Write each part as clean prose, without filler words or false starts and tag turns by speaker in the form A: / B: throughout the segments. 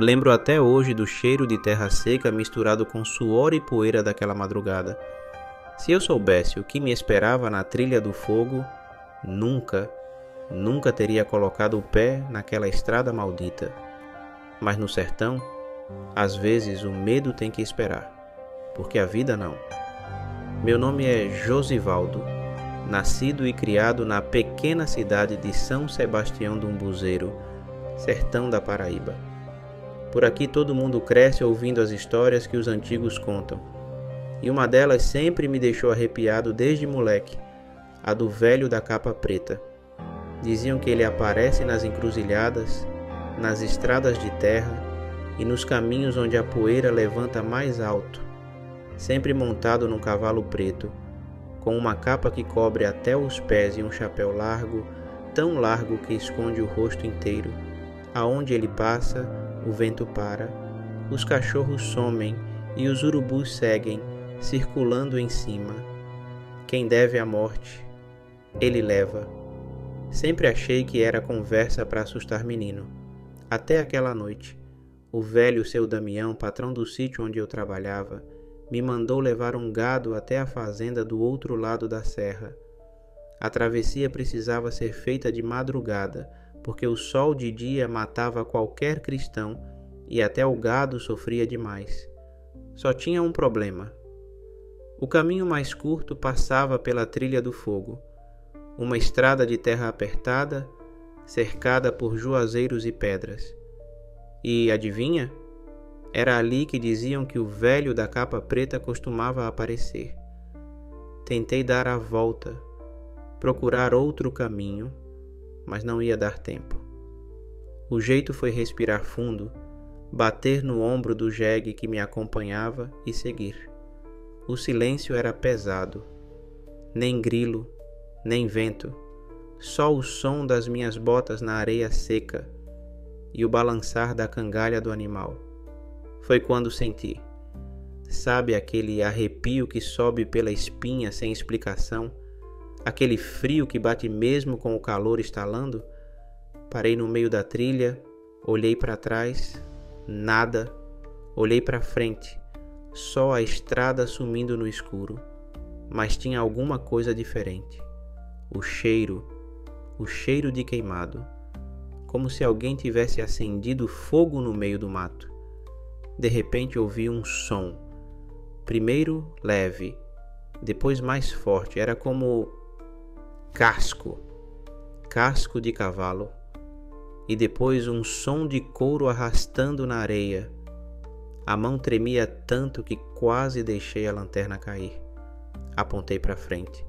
A: Lembro até hoje do cheiro de terra seca misturado com suor e poeira daquela madrugada. Se eu soubesse o que me esperava na trilha do fogo, nunca teria colocado o pé naquela estrada maldita. Mas no sertão, às vezes o medo tem que esperar, porque a vida não. Meu nome é Josivaldo, nascido e criado na pequena cidade de São Sebastião do Umbuzeiro, sertão da Paraíba. Por aqui todo mundo cresce ouvindo as histórias que os antigos contam, e uma delas sempre me deixou arrepiado desde moleque, a do velho da capa preta. Diziam que ele aparece nas encruzilhadas, nas estradas de terra e nos caminhos onde a poeira levanta mais alto, sempre montado num cavalo preto, com uma capa que cobre até os pés e um chapéu largo, tão largo que esconde o rosto inteiro. Aonde ele passa, o vento para, os cachorros somem e os urubus seguem, circulando em cima. Quem deve a morte, ele leva. Sempre achei que era conversa para assustar menino. Até aquela noite, o velho seu Damião, patrão do sítio onde eu trabalhava, me mandou levar um gado até a fazenda do outro lado da serra. A travessia precisava ser feita de madrugada, porque o sol de dia matava qualquer cristão e até o gado sofria demais. Só tinha um problema. O caminho mais curto passava pela trilha do fogo, uma estrada de terra apertada, cercada por juazeiros e pedras. E adivinha? Era ali que diziam que o velho da capa preta costumava aparecer. Tentei dar a volta, procurar outro caminho, mas não ia dar tempo. O jeito foi respirar fundo, bater no ombro do jegue que me acompanhava e seguir. O silêncio era pesado. Nem grilo, nem vento, só o som das minhas botas na areia seca e o balançar da cangalha do animal. Foi quando senti. Sabe aquele arrepio que sobe pela espinha sem explicação? Aquele frio que bate mesmo com o calor estalando? Parei no meio da trilha, olhei para trás, nada. Olhei para frente, só a estrada sumindo no escuro. Mas tinha alguma coisa diferente. O cheiro de queimado. Como se alguém tivesse acendido fogo no meio do mato. De repente ouvi um som. Primeiro leve, depois mais forte. Era como casco de cavalo. E depois um som de couro arrastando na areia. A mão tremia tanto que quase deixei a lanterna cair. Apontei para frente.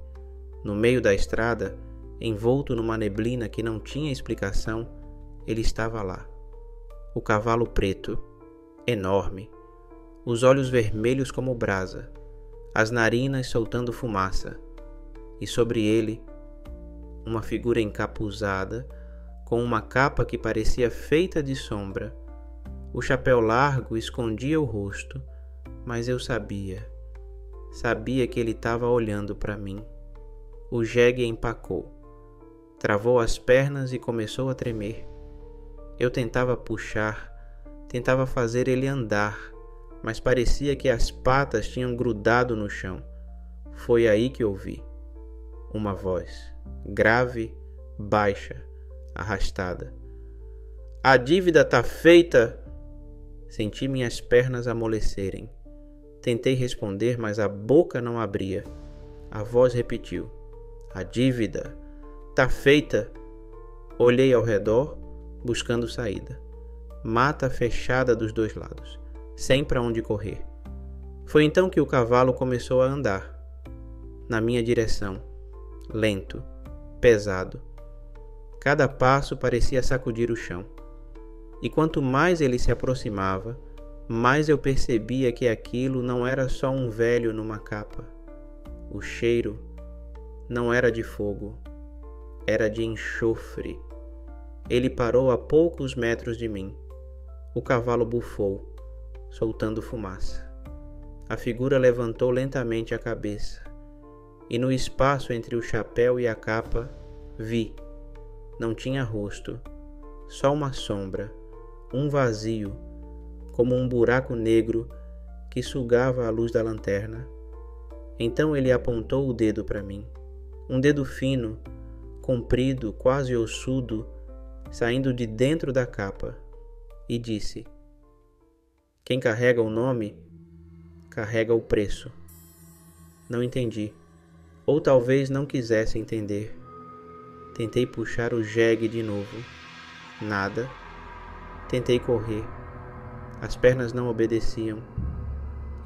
A: No meio da estrada, envolto numa neblina que não tinha explicação, ele estava lá. O cavalo preto, enorme, os olhos vermelhos como brasa, as narinas soltando fumaça, e sobre ele, uma figura encapuzada, com uma capa que parecia feita de sombra. O chapéu largo escondia o rosto, mas eu sabia que ele estava olhando para mim. O jegue empacou, travou as pernas e começou a tremer. Eu tentava puxar, tentava fazer ele andar, mas parecia que as patas tinham grudado no chão. Foi aí que ouvi uma voz, grave, baixa, arrastada. A dívida tá feita! Senti minhas pernas amolecerem. Tentei responder, mas a boca não abria. A voz repetiu. A dívida tá feita. Olhei ao redor, buscando saída. Mata fechada dos dois lados, sem para onde correr. Foi então que o cavalo começou a andar, na minha direção, lento, pesado. Cada passo parecia sacudir o chão. E quanto mais ele se aproximava, mais eu percebia que aquilo não era só um velho numa capa. O cheiro não era de fogo, era de enxofre. Ele parou a poucos metros de mim. O cavalo bufou, soltando fumaça. A figura levantou lentamente a cabeça, e no espaço entre o chapéu e a capa, vi. Não tinha rosto, só uma sombra, um vazio, como um buraco negro que sugava a luz da lanterna. Então ele apontou o dedo para mim, um dedo fino, comprido, quase ossudo, saindo de dentro da capa, e disse: quem carrega o nome, carrega o preço. Não entendi, ou talvez não quisesse entender. Tentei puxar o jegue de novo. Nada. Tentei correr. As pernas não obedeciam.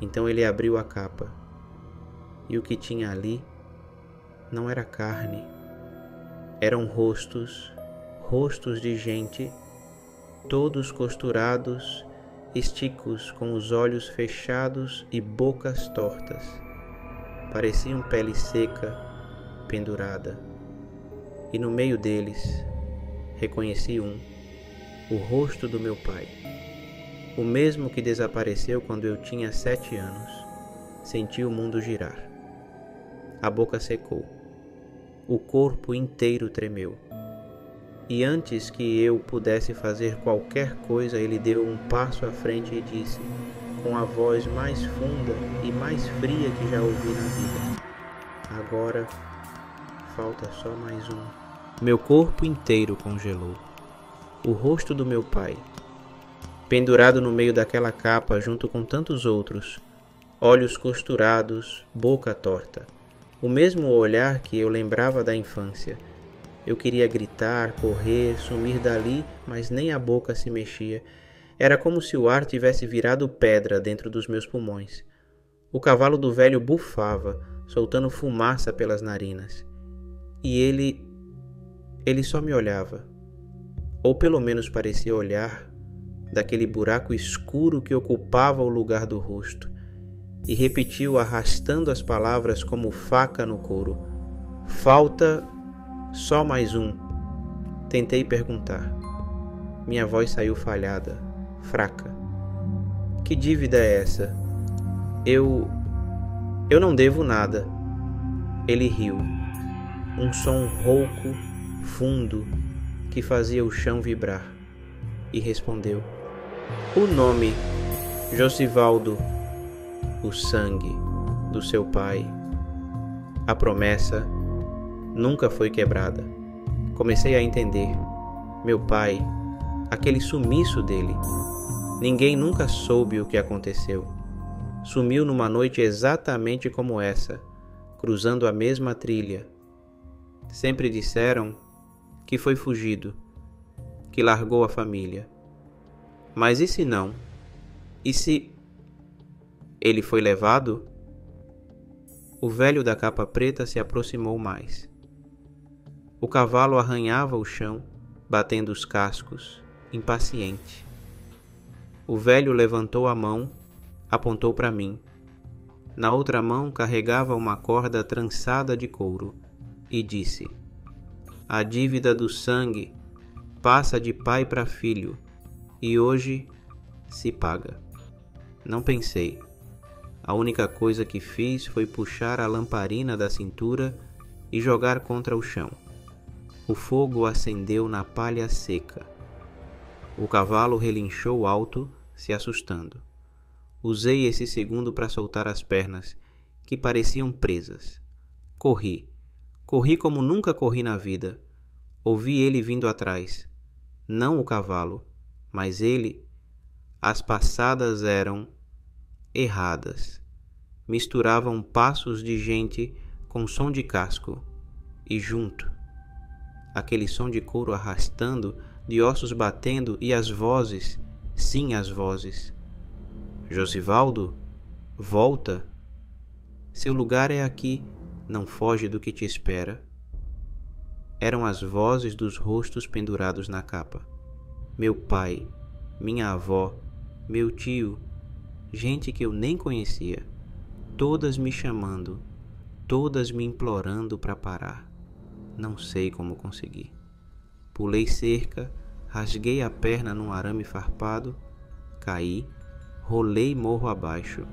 A: Então ele abriu a capa. E o que tinha ali não era carne. Eram rostos, rostos de gente, todos costurados, esticos, com os olhos fechados e bocas tortas. Pareciam pele seca, pendurada. E no meio deles, reconheci o rosto do meu pai. O mesmo que desapareceu quando eu tinha 7 anos. Senti o mundo girar. A boca secou. O corpo inteiro tremeu. E antes que eu pudesse fazer qualquer coisa, ele deu um passo à frente e disse, com a voz mais funda e mais fria que já ouvi na vida: agora falta só mais um. Meu corpo inteiro congelou. O rosto do meu pai, pendurado no meio daquela capa junto com tantos outros, olhos costurados, boca torta. O mesmo olhar que eu lembrava da infância. Eu queria gritar, correr, sumir dali, mas nem a boca se mexia. Era como se o ar tivesse virado pedra dentro dos meus pulmões. O cavalo do velho bufava, soltando fumaça pelas narinas. E ele só me olhava. Ou pelo menos parecia olhar daquele buraco escuro que ocupava o lugar do rosto. E repetiu arrastando as palavras como faca no couro: falta só mais um. Tentei perguntar. Minha voz saiu falhada, fraca. Que dívida é essa? Eu não devo nada. Ele riu. Um som rouco, fundo, que fazia o chão vibrar. E respondeu: o nome, Josivaldo. O sangue do seu pai. A promessa nunca foi quebrada. Comecei a entender. Meu pai, aquele sumiço dele. Ninguém nunca soube o que aconteceu. Sumiu numa noite exatamente como essa, cruzando a mesma trilha. Sempre disseram que foi fugido, que largou a família. Mas e se não? E se ele foi levado? O velho da capa preta se aproximou mais. O cavalo arranhava o chão, batendo os cascos, impaciente. O velho levantou a mão, apontou para mim. Na outra mão carregava uma corda trançada de couro e disse: a dívida do sangue passa de pai para filho e hoje se paga. Não pensei. A única coisa que fiz foi puxar a lamparina da cintura e jogar contra o chão. O fogo acendeu na palha seca. O cavalo relinchou alto, se assustando. Usei esse segundo para soltar as pernas, que pareciam presas. Corri. Corri como nunca corri na vida. Ouvi ele vindo atrás. Não o cavalo, mas ele. As passadas eram erradas. Misturavam passos de gente com som de casco. E junto, aquele som de couro arrastando, de ossos batendo e as vozes, sim, as vozes. Josivaldo, volta. Seu lugar é aqui, não foge do que te espera. Eram as vozes dos rostos pendurados na capa. Meu pai, minha avó, meu tio, gente que eu nem conhecia, todas me chamando, todas me implorando para parar. Não sei como consegui. Pulei cerca, rasguei a perna num arame farpado, caí, rolei morro abaixo.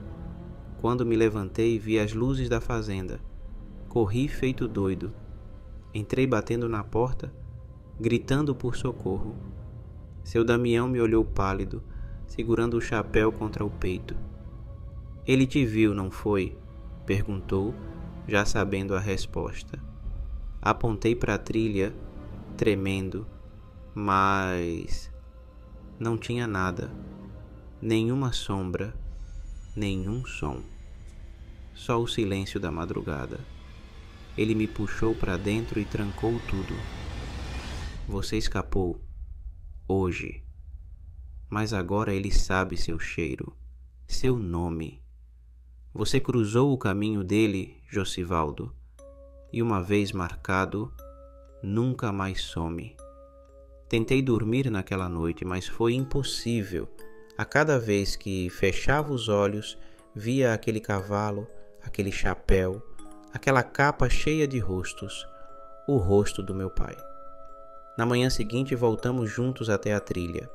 A: Quando me levantei, vi as luzes da fazenda. Corri feito doido. Entrei batendo na porta, gritando por socorro. Seu Damião me olhou pálido, segurando o chapéu contra o peito. Ele te viu, não foi? Perguntou, já sabendo a resposta. Apontei para a trilha, tremendo, mas não tinha nada, nenhuma sombra, nenhum som. Só o silêncio da madrugada. Ele me puxou para dentro e trancou tudo. Você escapou, hoje. Mas agora ele sabe seu cheiro, seu nome. Você cruzou o caminho dele, Josivaldo, e uma vez marcado, nunca mais some. Tentei dormir naquela noite, mas foi impossível. A cada vez que fechava os olhos, via aquele cavalo, aquele chapéu, aquela capa cheia de rostos, o rosto do meu pai. Na manhã seguinte voltamos juntos até a trilha.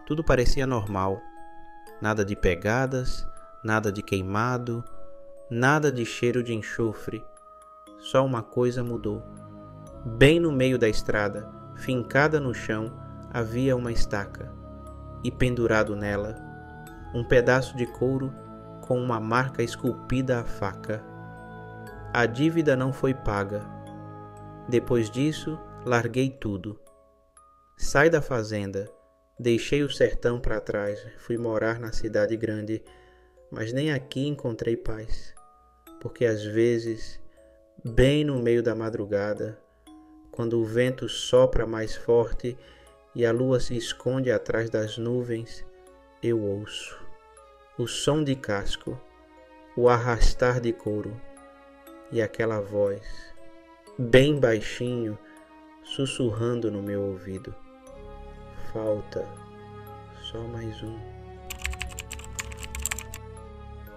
A: Tudo parecia normal, nada de pegadas, nada de queimado, nada de cheiro de enxofre. Só uma coisa mudou. Bem no meio da estrada, fincada no chão, havia uma estaca, e pendurado nela, um pedaço de couro com uma marca esculpida à faca. A dívida não foi paga. Depois disso, larguei tudo. Saí da fazenda, deixei o sertão para trás, fui morar na cidade grande, mas nem aqui encontrei paz, porque às vezes, bem no meio da madrugada, quando o vento sopra mais forte e a lua se esconde atrás das nuvens, eu ouço o som de casco, o arrastar de couro e aquela voz, bem baixinho, sussurrando no meu ouvido: falta só mais um.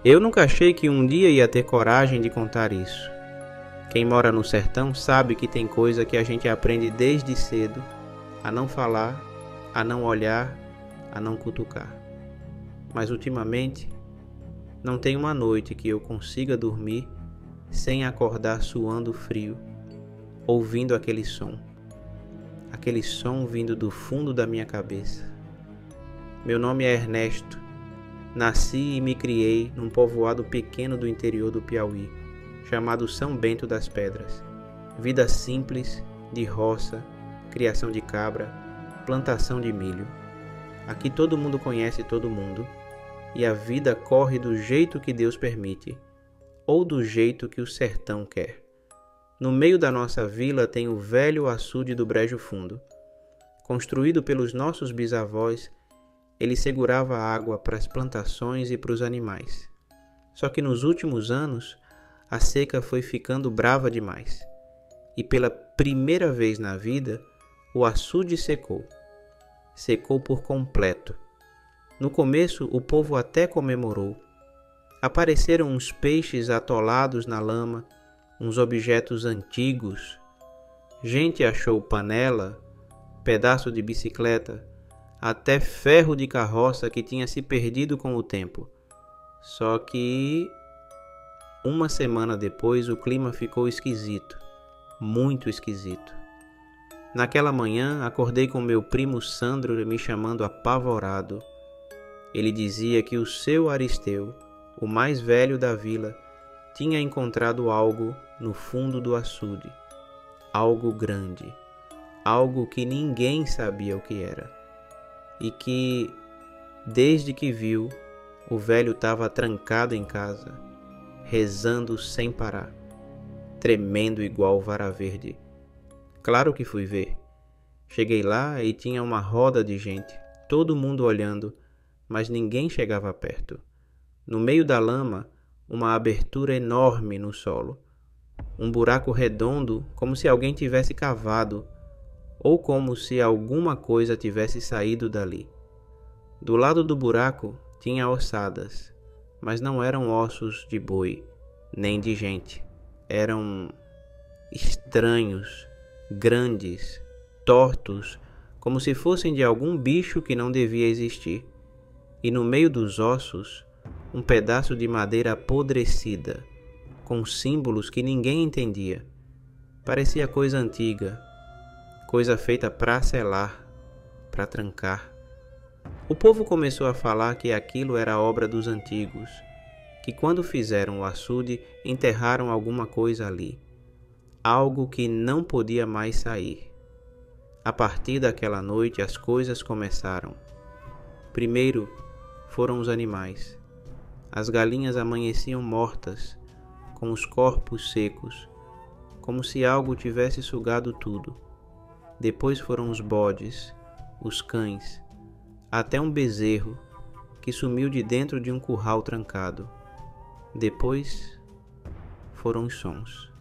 A: Eu nunca achei que um dia ia ter coragem de contar isso. Quem mora no sertão sabe que tem coisa que a gente aprende desde cedo a não falar, a não olhar, a não cutucar. Mas ultimamente, não tem uma noite que eu consiga dormir sem acordar suando frio, ouvindo aquele som vindo do fundo da minha cabeça. Meu nome é Ernesto. Nasci e me criei num povoado pequeno do interior do Piauí, chamado São Bento das Pedras. Vida simples, de roça, criação de cabra, plantação de milho. Aqui todo mundo conhece todo mundo, e a vida corre do jeito que Deus permite, ou do jeito que o sertão quer. No meio da nossa vila tem o velho açude do Brejo Fundo. Construído pelos nossos bisavós, ele segurava a água para as plantações e para os animais. Só que nos últimos anos, a seca foi ficando brava demais. E pela primeira vez na vida, o açude secou. Secou por completo. No começo, o povo até comemorou. Apareceram uns peixes atolados na lama, uns objetos antigos. Gente achou panela, pedaço de bicicleta, até ferro de carroça que tinha se perdido com o tempo. Só que uma semana depois o clima ficou esquisito, muito esquisito. Naquela manhã acordei com meu primo Sandro me chamando apavorado. Ele dizia que o seu Aristeu, o mais velho da vila, tinha encontrado algo no fundo do açude. Algo grande, algo que ninguém sabia o que era. E que, desde que viu, o velho estava trancado em casa, rezando sem parar, tremendo igual vara verde. Claro que fui ver. Cheguei lá e tinha uma roda de gente, todo mundo olhando, mas ninguém chegava perto. No meio da lama, uma abertura enorme no solo. Um buraco redondo, como se alguém tivesse cavado, ou como se alguma coisa tivesse saído dali. Do lado do buraco tinha ossadas, mas não eram ossos de boi, nem de gente. Eram estranhos, grandes, tortos, como se fossem de algum bicho que não devia existir. E no meio dos ossos, um pedaço de madeira apodrecida, com símbolos que ninguém entendia. Parecia coisa antiga, coisa feita para selar, para trancar. O povo começou a falar que aquilo era obra dos antigos, que quando fizeram o açude enterraram alguma coisa ali, algo que não podia mais sair. A partir daquela noite as coisas começaram. Primeiro foram os animais. As galinhas amanheciam mortas, com os corpos secos, como se algo tivesse sugado tudo. Depois foram os bodes, os cães, até um bezerro que sumiu de dentro de um curral trancado. Depois foram os sons.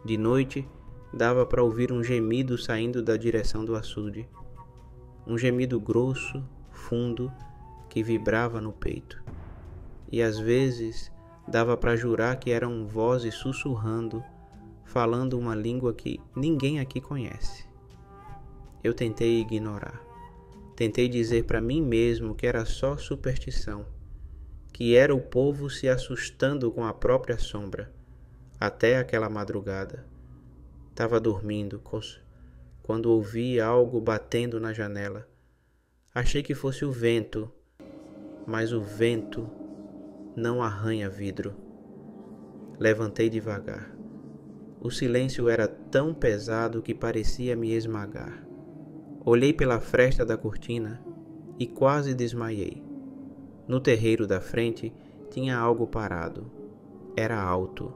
A: De noite dava para ouvir um gemido saindo da direção do açude. Um gemido grosso, fundo, que vibrava no peito. E às vezes dava para jurar que eram vozes sussurrando, falando uma língua que ninguém aqui conhece. Eu tentei ignorar. Tentei dizer para mim mesmo que era só superstição, que era o povo se assustando com a própria sombra. Até aquela madrugada. Estava dormindo quando ouvi algo batendo na janela. Achei que fosse o vento, mas o vento não arranha vidro. Levantei devagar. O silêncio era tão pesado que parecia me esmagar. Olhei pela fresta da cortina e quase desmaiei. No terreiro da frente tinha algo parado. Era alto,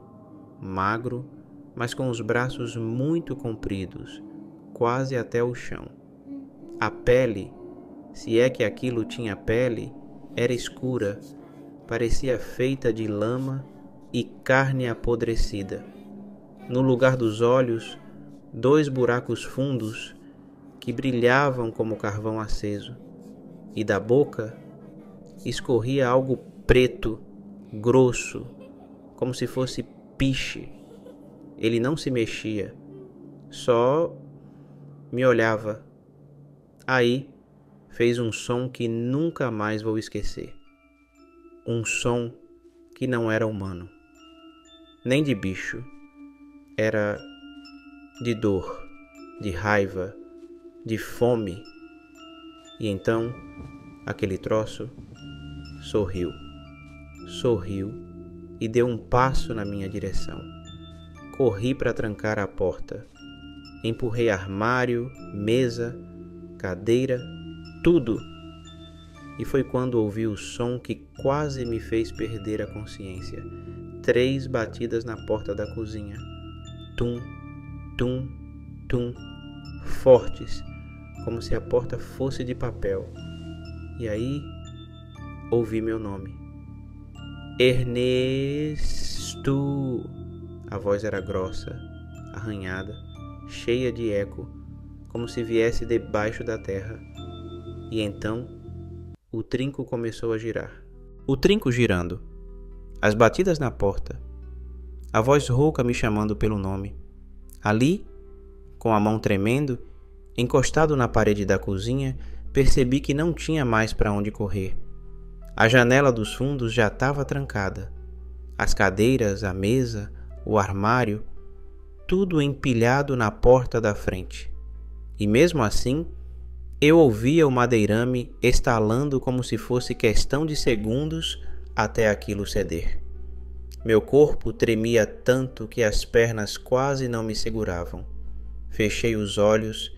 A: magro, mas com os braços muito compridos, quase até o chão. A pele, se é que aquilo tinha pele, era escura, parecia feita de lama e carne apodrecida. No lugar dos olhos, 2 buracos fundos que brilhavam como carvão aceso, e da boca escorria algo preto, grosso, como se fosse piche. Ele não se mexia, só me olhava. Aí fez um som que nunca mais vou esquecer. Um som que não era humano, nem de bicho. Era de dor, de raiva, de fome. E então aquele troço sorriu e deu um passo na minha direção. Corri para trancar a porta. Empurrei armário, mesa, cadeira, tudo. E foi quando ouvi o som que quase me fez perder a consciência. 3 batidas na porta da cozinha. Tum, tum, tum, fortes, como se a porta fosse de papel. E aí ouvi meu nome. Ernesto! A voz era grossa, arranhada, cheia de eco, como se viesse debaixo da terra. E então o trinco começou a girar. O trinco girando, as batidas na porta, a voz rouca me chamando pelo nome. Ali, com a mão tremendo, encostado na parede da cozinha, percebi que não tinha mais para onde correr. A janela dos fundos já estava trancada. As cadeiras, a mesa, o armário, tudo empilhado na porta da frente. E mesmo assim, eu ouvia o madeirame estalando como se fosse questão de segundos até aquilo ceder. Meu corpo tremia tanto que as pernas quase não me seguravam. Fechei os olhos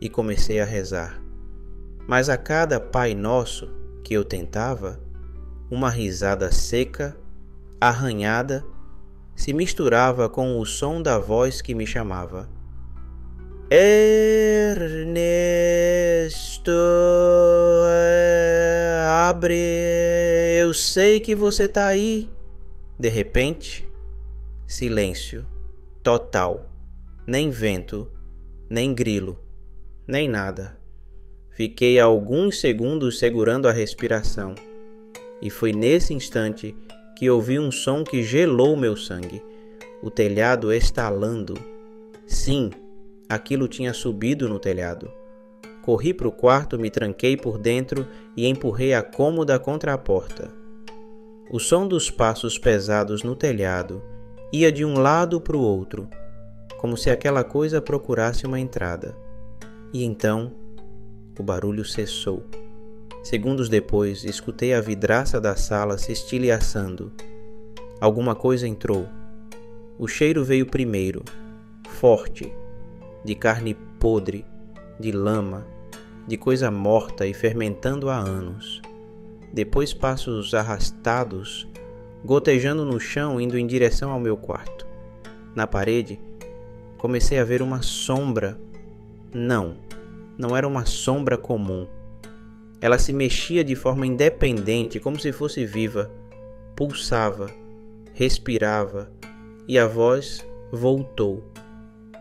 A: e comecei a rezar. Mas a cada Pai Nosso que eu tentava, uma risada seca, arranhada, se misturava com o som da voz que me chamava. Ernesto, abre, eu sei que você tá aí. De repente, silêncio, total, nem vento, nem grilo, nem nada. Fiquei alguns segundos segurando a respiração, e foi nesse instante que ouvi um som que gelou meu sangue, o telhado estalando. Sim, aquilo tinha subido no telhado. Corri para o quarto, me tranquei por dentro e empurrei a cômoda contra a porta. O som dos passos pesados no telhado ia de um lado para o outro, como se aquela coisa procurasse uma entrada. E então o barulho cessou. Segundos depois, escutei a vidraça da sala se estilhaçando. Alguma coisa entrou. O cheiro veio primeiro, forte, de carne podre, de lama, de coisa morta e fermentando há anos. Depois passos arrastados, gotejando no chão, indo em direção ao meu quarto. Na parede, comecei a ver uma sombra. Não era uma sombra comum. Ela se mexia de forma independente, como se fosse viva, pulsava, respirava, e a voz voltou,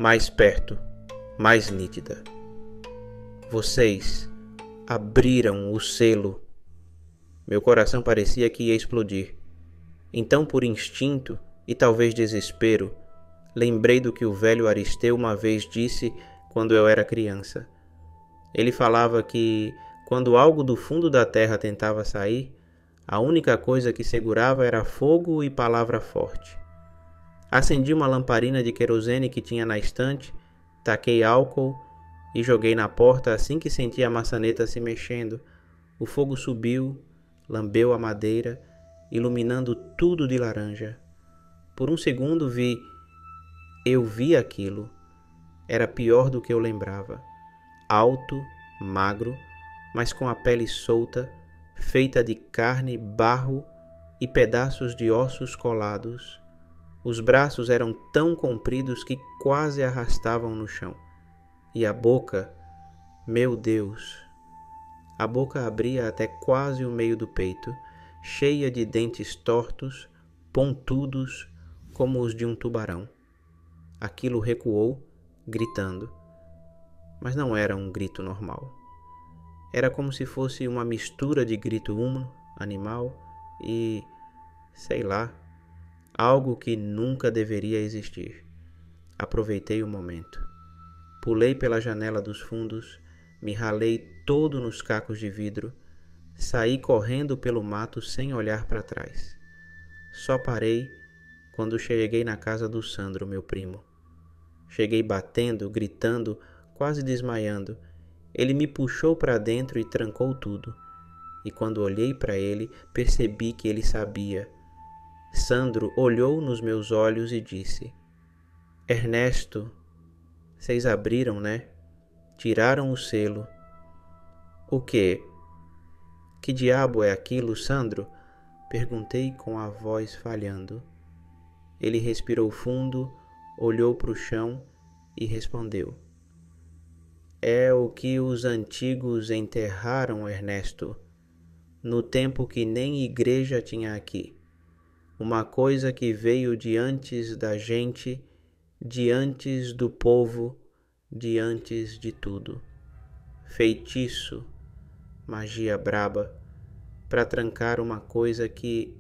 A: mais perto, mais nítida. Vocês abriram o selo. Meu coração parecia que ia explodir. Então, por instinto e talvez desespero, lembrei do que o velho Aristeu uma vez disse quando eu era criança. Ele falava que, quando algo do fundo da terra tentava sair, a única coisa que segurava era fogo e palavra forte. Acendi uma lamparina de querosene que tinha na estante, taquei álcool e joguei na porta assim que senti a maçaneta se mexendo. O fogo subiu, lambeu a madeira, iluminando tudo de laranja. Por um segundo eu vi aquilo. Era pior do que eu lembrava. Alto, magro, mas com a pele solta, feita de carne, barro e pedaços de ossos colados. Os braços eram tão compridos que quase arrastavam no chão. E a boca, meu Deus! A boca abria até quase o meio do peito, cheia de dentes tortos, pontudos, como os de um tubarão. Aquilo recuou, gritando. Mas não era um grito normal. Era como se fosse uma mistura de grito humano, animal e, sei lá, algo que nunca deveria existir. Aproveitei o momento. Pulei pela janela dos fundos, me ralei todo nos cacos de vidro, saí correndo pelo mato sem olhar para trás. Só parei quando cheguei na casa do Sandro, meu primo. Cheguei batendo, gritando, quase desmaiando. Ele me puxou para dentro e trancou tudo. E quando olhei para ele, percebi que ele sabia. Sandro olhou nos meus olhos e disse: Ernesto, vocês abriram, né? Tiraram o selo. O quê? Que diabo é aquilo, Sandro? Perguntei com a voz falhando. Ele respirou fundo, olhou para o chão e respondeu: É o que os antigos enterraram, Ernesto, no tempo que nem igreja tinha aqui. Uma coisa que veio de antes da gente, de antes do povo, de antes de tudo. Feitiço, magia braba, para trancar uma coisa que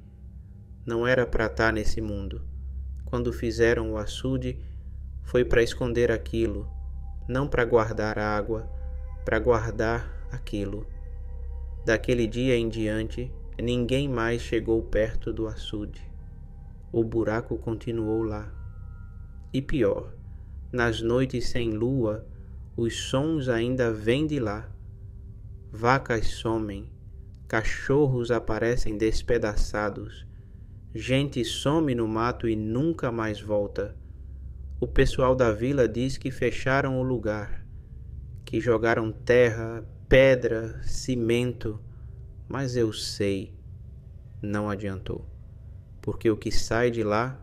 A: não era para estar nesse mundo. Quando fizeram o açude, foi para esconder aquilo, não para guardar água, para guardar aquilo. Daquele dia em diante, ninguém mais chegou perto do açude. O buraco continuou lá. E pior, nas noites sem lua, os sons ainda vêm de lá. Vacas somem, cachorros aparecem despedaçados, gente some no mato e nunca mais volta. O pessoal da vila diz que fecharam o lugar, que jogaram terra, pedra, cimento, mas eu sei, não adiantou, porque o que sai de lá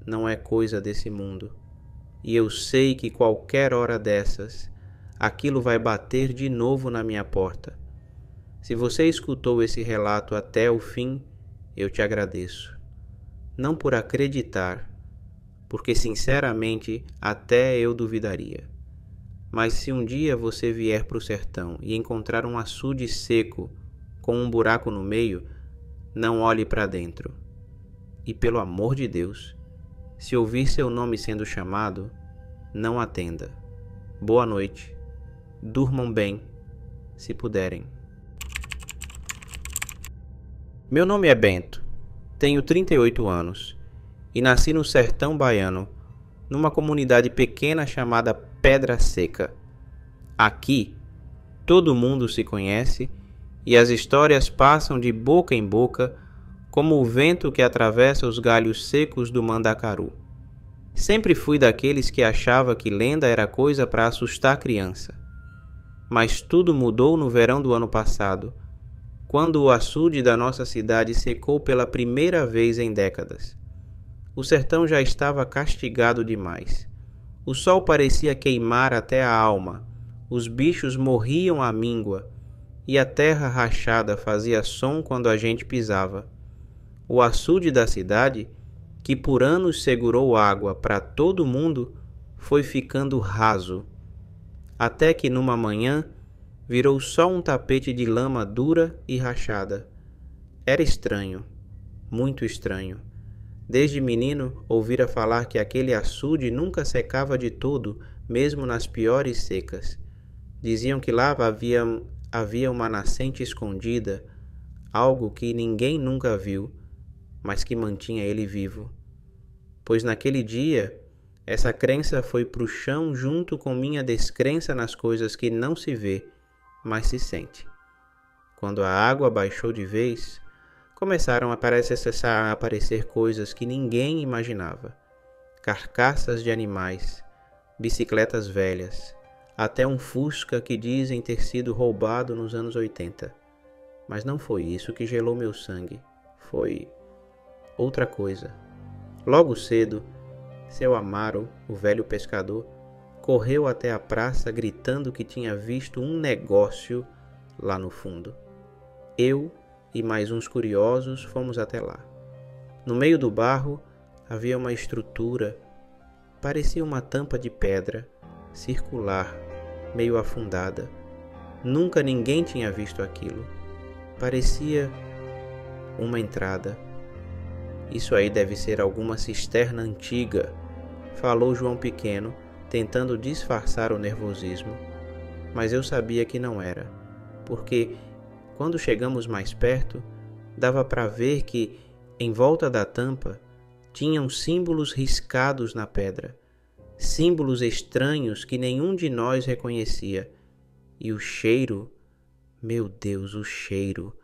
A: não é coisa desse mundo, e eu sei que qualquer hora dessas, aquilo vai bater de novo na minha porta. Se você escutou esse relato até o fim, eu te agradeço. Não por acreditar, porque sinceramente até eu duvidaria. Mas se um dia você vier para o sertão e encontrar um açude seco com um buraco no meio, não olhe para dentro. E pelo amor de Deus, se ouvir seu nome sendo chamado, não atenda. Boa noite. Durmam bem, se puderem. Meu nome é Bento, tenho 38 anos e nasci no sertão baiano, numa comunidade pequena chamada Pedra Seca. Aqui, todo mundo se conhece e as histórias passam de boca em boca como o vento que atravessa os galhos secos do mandacaru. Sempre fui daqueles que achava que lenda era coisa para assustar criança. Mas tudo mudou no verão do ano passado, quando o açude da nossa cidade secou pela primeira vez em décadas. O sertão já estava castigado demais. O sol parecia queimar até a alma, os bichos morriam à míngua, e a terra rachada fazia som quando a gente pisava. O açude da cidade, que por anos segurou água para todo mundo, foi ficando raso, até que numa manhã virou só um tapete de lama dura e rachada. Era estranho, muito estranho. Desde menino ouvira falar que aquele açude nunca secava de todo, mesmo nas piores secas. Diziam que lá havia uma nascente escondida, algo que ninguém nunca viu, mas que mantinha ele vivo. Pois naquele dia, essa crença foi pro chão junto com minha descrença nas coisas que não se vê, mas se sente. Quando a água baixou de vez, começaram a aparecer coisas que ninguém imaginava. Carcaças de animais, bicicletas velhas, até um Fusca que dizem ter sido roubado nos anos 80. Mas não foi isso que gelou meu sangue, foi outra coisa. Logo cedo, seu Amaro, o velho pescador, correu até a praça gritando que tinha visto um negócio lá no fundo. Eu e mais uns curiosos fomos até lá. No meio do barro havia uma estrutura, parecia uma tampa de pedra, circular, meio afundada. Nunca ninguém tinha visto aquilo. Parecia uma entrada. Isso aí deve ser alguma cisterna antiga, falou João Pequeno, tentando disfarçar o nervosismo. Mas eu sabia que não era, porque quando chegamos mais perto, dava para ver que, em volta da tampa, tinham símbolos riscados na pedra, símbolos estranhos que nenhum de nós reconhecia. E o cheiro, meu Deus, o cheiro,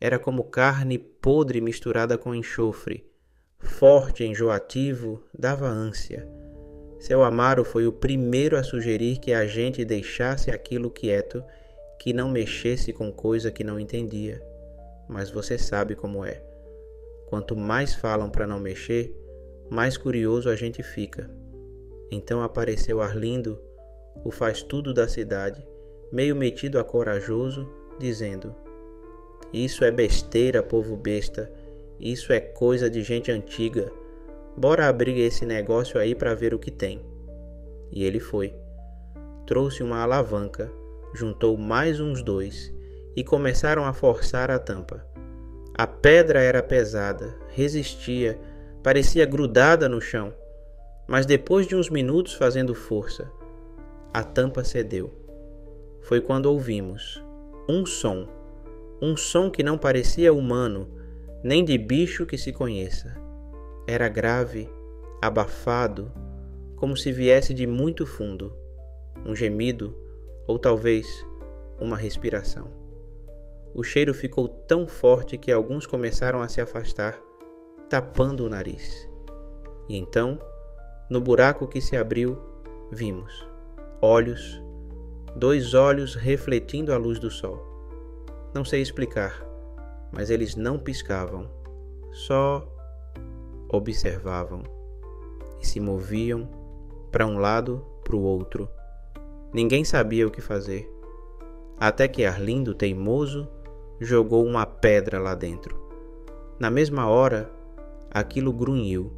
A: era como carne podre misturada com enxofre, forte, enjoativo, dava ânsia. Seu Amaro foi o primeiro a sugerir que a gente deixasse aquilo quieto, que não mexesse com coisa que não entendia. Mas você sabe como é. Quanto mais falam para não mexer, mais curioso a gente fica. Então apareceu Arlindo, o faz-tudo da cidade, meio metido a corajoso, dizendo: "Isso é besteira, povo besta. Isso é coisa de gente antiga. Bora abrir esse negócio aí para ver o que tem." E ele foi. Trouxe uma alavanca, juntou mais uns 2 e começaram a forçar a tampa. A pedra era pesada, resistia, parecia grudada no chão. Mas depois de uns minutos fazendo força, a tampa cedeu. Foi quando ouvimos um som que não parecia humano, nem de bicho que se conheça. Era grave, abafado, como se viesse de muito fundo, um gemido ou talvez uma respiração. O cheiro ficou tão forte que alguns começaram a se afastar, tapando o nariz. E então, no buraco que se abriu, vimos olhos, 2 olhos refletindo a luz do sol. Não sei explicar, mas eles não piscavam, só observavam e se moviam para um lado, para o outro. Ninguém sabia o que fazer, até que Arlindo, teimoso, jogou uma pedra lá dentro. Na mesma hora, aquilo grunhiu,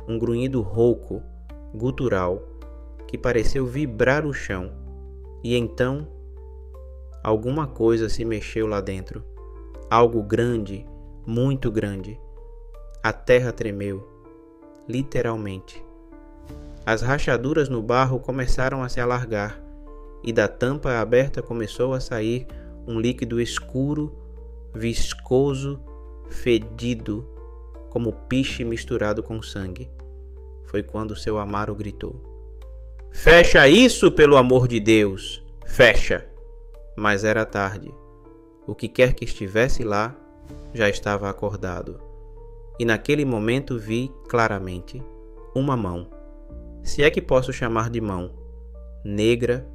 A: um grunhido rouco, gutural, que pareceu vibrar o chão, e então alguma coisa se mexeu lá dentro, algo grande, muito grande. A terra tremeu, literalmente. As rachaduras no barro começaram a se alargar, e da tampa aberta começou a sair um líquido escuro, viscoso, fedido, como piche misturado com sangue. Foi quando seu Amaro gritou: "Fecha isso, pelo amor de Deus! Fecha!" Mas era tarde. O que quer que estivesse lá já estava acordado. E naquele momento vi claramente uma mão, se é que posso chamar de mão, negra,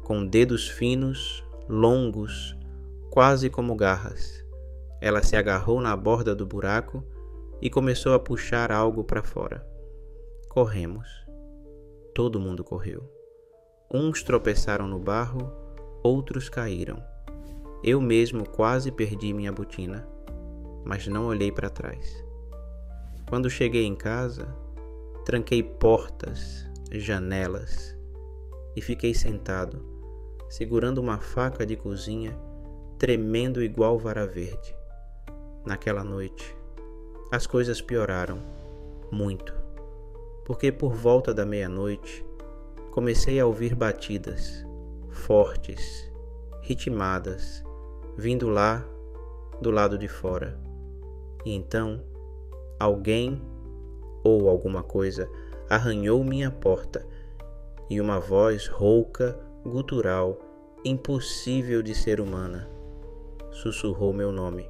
A: com dedos finos, longos, quase como garras. Ela se agarrou na borda do buraco e começou a puxar algo para fora. Corremos. Todo mundo correu. Uns tropeçaram no barro, outros caíram. Eu mesmo quase perdi minha botina, mas não olhei para trás. Quando cheguei em casa, tranquei portas, janelas e fiquei sentado, segurando uma faca de cozinha, tremendo igual vara verde. Naquela noite, as coisas pioraram muito, porque por volta da meia-noite comecei a ouvir batidas fortes, ritmadas, vindo lá do lado de fora. E então, alguém ou alguma coisa arranhou minha porta e uma voz rouca, gutural, impossível de ser humana, sussurrou meu nome.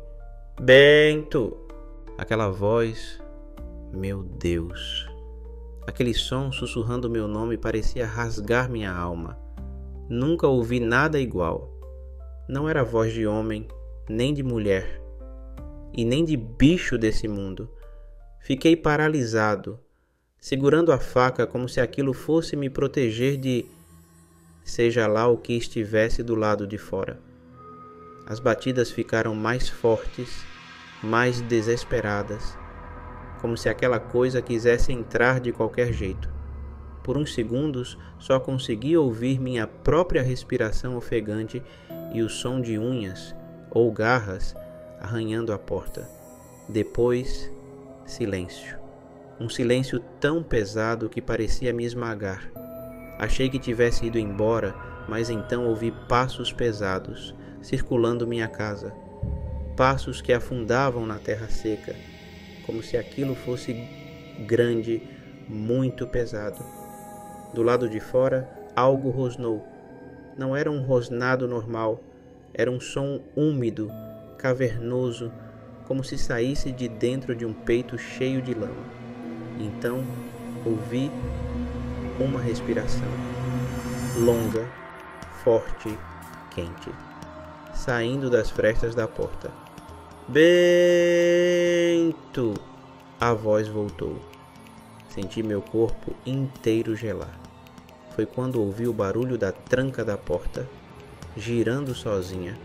A: Bento! Aquela voz, meu Deus! Aquele som sussurrando meu nome parecia rasgar minha alma. Nunca ouvi nada igual. Não era voz de homem, nem de mulher, e nem de bicho desse mundo. Fiquei paralisado, segurando a faca como se aquilo fosse me proteger de seja lá o que estivesse do lado de fora. As batidas ficaram mais fortes, mais desesperadas, como se aquela coisa quisesse entrar de qualquer jeito. Por uns segundos só consegui ouvir minha própria respiração ofegante e o som de unhas ou garras arranhando a porta. Depois, silêncio. Um silêncio tão pesado que parecia me esmagar. Achei que tivesse ido embora, mas então ouvi passos pesados circulando minha casa. Passos que afundavam na terra seca, como se aquilo fosse grande, muito pesado. Do lado de fora, algo rosnou. Não era um rosnado normal, era um som úmido, cavernoso, como se saísse de dentro de um peito cheio de lama. Então, ouvi uma respiração, longa, forte, quente, saindo das frestas da porta. Bento! A voz voltou. Senti meu corpo inteiro gelar. Foi quando ouvi o barulho da tranca da porta, girando sozinha.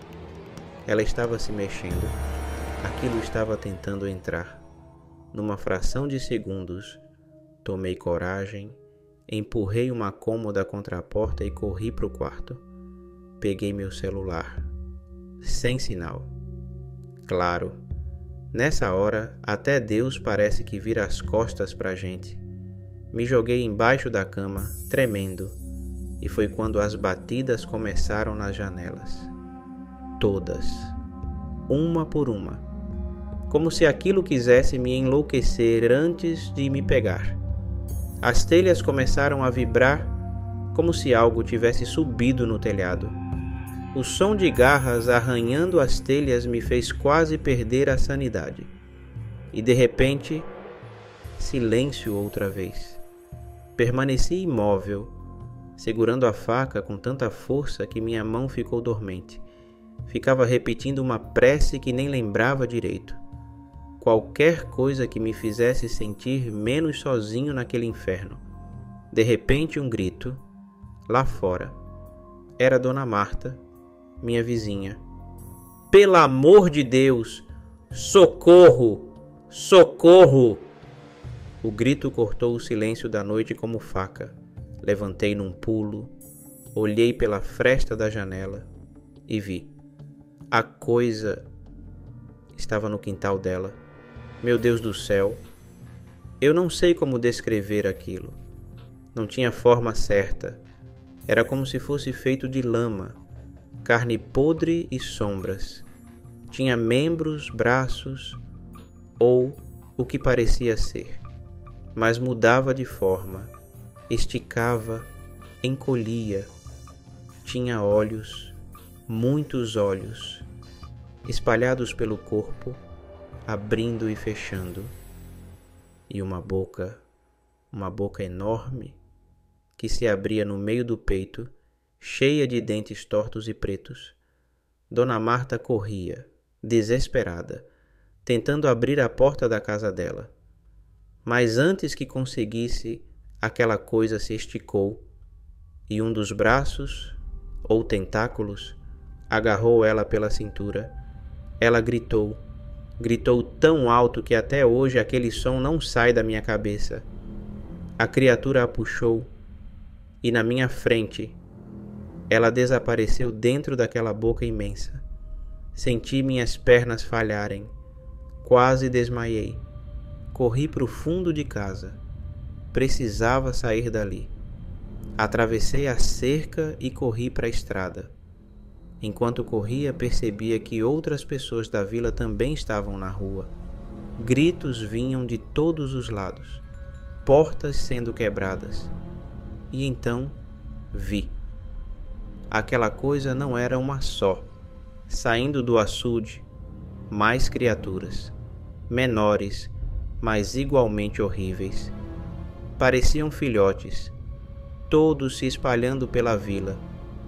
A: Ela estava se mexendo. Aquilo estava tentando entrar. Numa fração de segundos, tomei coragem, empurrei uma cômoda contra a porta e corri para o quarto. Peguei meu celular. Sem sinal. Claro, nessa hora, até Deus parece que vira as costas para a gente. Me joguei embaixo da cama, tremendo, e foi quando as batidas começaram nas janelas. Todas, uma por uma, como se aquilo quisesse me enlouquecer antes de me pegar. As telhas começaram a vibrar como se algo tivesse subido no telhado. O som de garras arranhando as telhas me fez quase perder a sanidade. E de repente, silêncio outra vez. Permaneci imóvel, segurando a faca com tanta força que minha mão ficou dormente. Ficava repetindo uma prece que nem lembrava direito. Qualquer coisa que me fizesse sentir menos sozinho naquele inferno. De repente, um grito, lá fora. Era Dona Marta, minha vizinha. Pelo amor de Deus! Socorro! Socorro! O grito cortou o silêncio da noite como faca. Levantei num pulo, olhei pela fresta da janela e vi. A coisa estava no quintal dela. Meu Deus do céu! Eu não sei como descrever aquilo. Não tinha forma certa. Era como se fosse feito de lama, carne podre e sombras. Tinha membros, braços ou o que parecia ser, mas mudava de forma, esticava, encolhia. Tinha olhos, muitos olhos, espalhados pelo corpo, abrindo e fechando, e uma boca enorme, que se abria no meio do peito, cheia de dentes tortos e pretos. Dona Marta corria, desesperada, tentando abrir a porta da casa dela. Mas antes que conseguisse, aquela coisa se esticou e um dos braços, ou tentáculos, agarrou ela pela cintura. Ela gritou tão alto que até hoje aquele som não sai da minha cabeça. A criatura a puxou e na minha frente ela desapareceu dentro daquela boca imensa. Senti minhas pernas falharem. Quase desmaiei. Corri para o fundo de casa. Precisava sair dali. Atravessei a cerca e corri para a estrada. Enquanto corria, percebia que outras pessoas da vila também estavam na rua. Gritos vinham de todos os lados. Portas sendo quebradas. E então vi. Aquela coisa não era uma só. Saindo do açude, mais criaturas, menores, mas igualmente horríveis. Pareciam filhotes, todos se espalhando pela vila,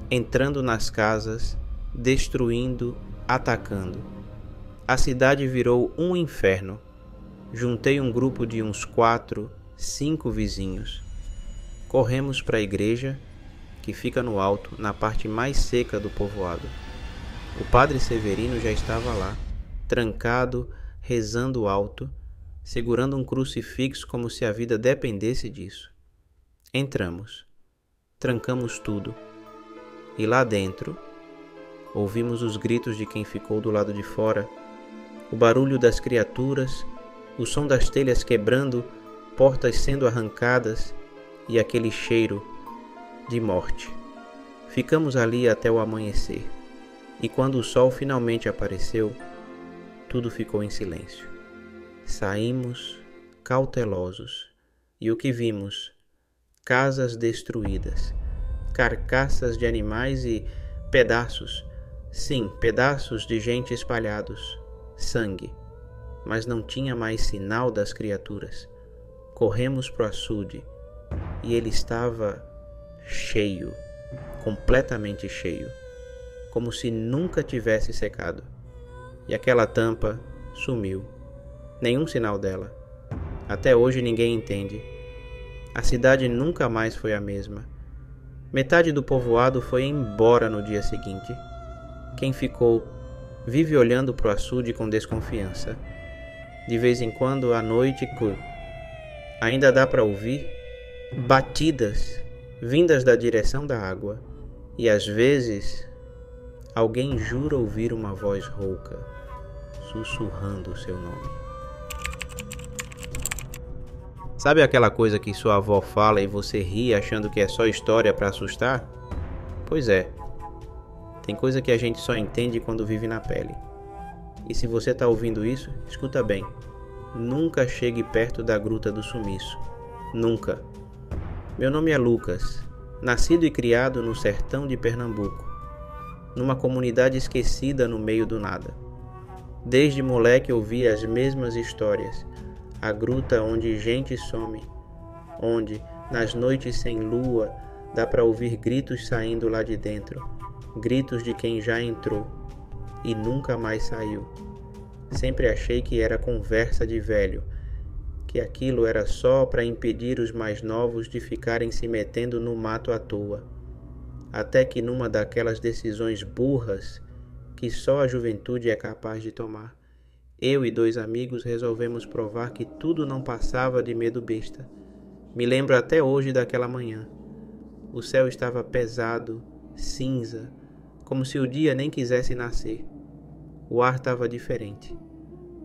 A: entrando nas casas, destruindo, atacando. A cidade virou um inferno. Juntei um grupo de uns 4, 5 vizinhos. Corremos para a igreja, que fica no alto, na parte mais seca do povoado. O padre Severino já estava lá, trancado, rezando alto, segurando um crucifixo como se a vida dependesse disso. Entramos, trancamos tudo, e lá dentro, ouvimos os gritos de quem ficou do lado de fora, o barulho das criaturas, o som das telhas quebrando, portas sendo arrancadas e aquele cheiro de morte. Ficamos ali até o amanhecer. E quando o sol finalmente apareceu, tudo ficou em silêncio. Saímos cautelosos e o que vimos? Casas destruídas, carcaças de animais e pedaços, sim, pedaços de gente espalhados, sangue, mas não tinha mais sinal das criaturas. Corremos pro açude e ele estava cheio, completamente cheio, como se nunca tivesse secado. E aquela tampa sumiu. Nenhum sinal dela. Até hoje ninguém entende. A cidade nunca mais foi a mesma. Metade do povoado foi embora no dia seguinte. Quem ficou vive olhando pro açude com desconfiança. De vez em quando, à noite, ainda dá para ouvir batidas vindas da direção da água. E às vezes alguém jura ouvir uma voz rouca, sussurrando o seu nome. Sabe aquela coisa que sua avó fala e você ri achando que é só história para assustar? Pois é, tem coisa que a gente só entende quando vive na pele. E se você está ouvindo isso, escuta bem. Nunca chegue perto da Gruta do Sumiço. Nunca. Meu nome é Lucas, nascido e criado no sertão de Pernambuco, numa comunidade esquecida no meio do nada. Desde moleque ouvi as mesmas histórias, a gruta onde gente some, onde, nas noites sem lua, dá para ouvir gritos saindo lá de dentro, gritos de quem já entrou e nunca mais saiu. Sempre achei que era conversa de velho, que aquilo era só para impedir os mais novos de ficarem se metendo no mato à toa. Até que numa daquelas decisões burras que só a juventude é capaz de tomar, eu e 2 amigos resolvemos provar que tudo não passava de medo besta. Me lembro até hoje daquela manhã. O céu estava pesado, cinza, como se o dia nem quisesse nascer. O ar estava diferente.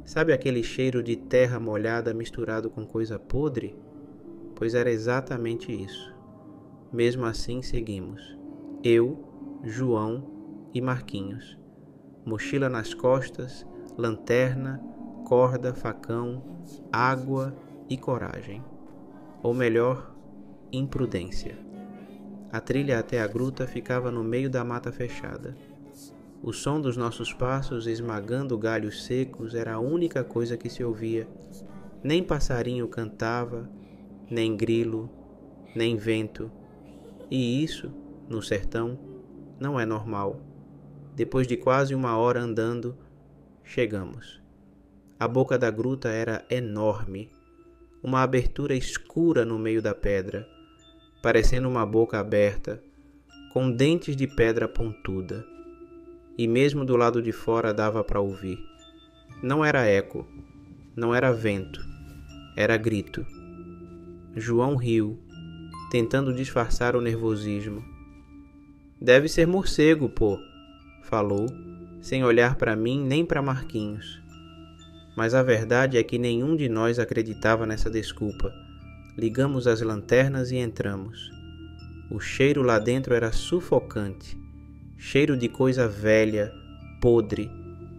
A: Sabe aquele cheiro de terra molhada misturado com coisa podre? Pois era exatamente isso. Mesmo assim seguimos. Eu, João e Marquinhos. Mochila nas costas, lanterna, corda, facão, água e coragem. Ou melhor, imprudência. A trilha até a gruta ficava no meio da mata fechada. O som dos nossos passos esmagando galhos secos era a única coisa que se ouvia. Nem passarinho cantava, nem grilo, nem vento. E isso, no sertão, não é normal. Depois de quase 1 hora andando, chegamos. A boca da gruta era enorme, uma abertura escura no meio da pedra, parecendo uma boca aberta, com dentes de pedra pontuda. E mesmo do lado de fora dava para ouvir. Não era eco, não era vento, era grito. João riu, tentando disfarçar o nervosismo. Deve ser morcego, pô, falou, sem olhar para mim nem para Marquinhos. Mas a verdade é que nenhum de nós acreditava nessa desculpa. Ligamos as lanternas e entramos. O cheiro lá dentro era sufocante. Cheiro de coisa velha, podre,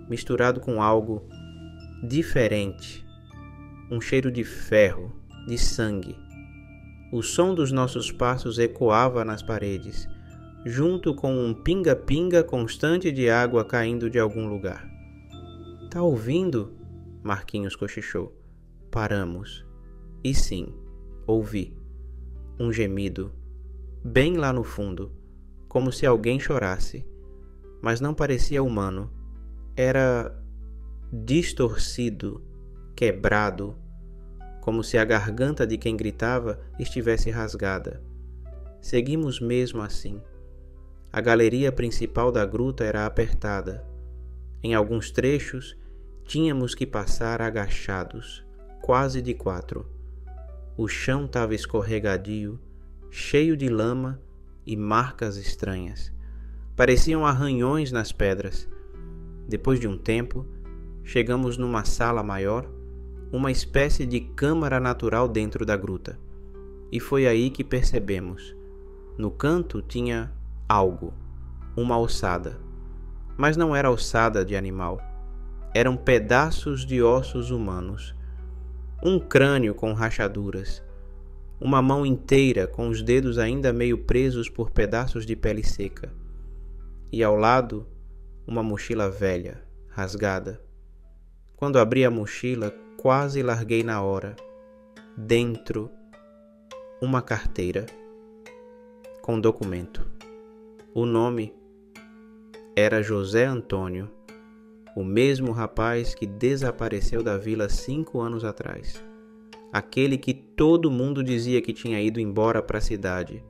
A: misturado com algo diferente. Um cheiro de ferro, de sangue. O som dos nossos passos ecoava nas paredes, junto com um pinga-pinga constante de água caindo de algum lugar. Tá ouvindo? Marquinhos cochichou. Paramos. E sim, ouvi. Um gemido, bem lá no fundo, como se alguém chorasse, mas não parecia humano. Era distorcido, quebrado, como se a garganta de quem gritava estivesse rasgada. Seguimos mesmo assim. A galeria principal da gruta era apertada. Em alguns trechos, tínhamos que passar agachados, quase de 4. O chão estava escorregadio, cheio de lama e marcas estranhas. Pareciam arranhões nas pedras. Depois de um tempo, chegamos numa sala maior, uma espécie de câmara natural dentro da gruta. E foi aí que percebemos. No canto tinha algo, uma ossada. Mas não era ossada de animal. Eram pedaços de ossos humanos. Um crânio com rachaduras. Uma mão inteira com os dedos ainda meio presos por pedaços de pele seca. E ao lado, uma mochila velha, rasgada. Quando abri a mochila, quase larguei na hora. Dentro, uma carteira com documento. O nome era José Antônio, o mesmo rapaz que desapareceu da vila 5 anos atrás. Aquele que todo mundo dizia que tinha ido embora para a cidade,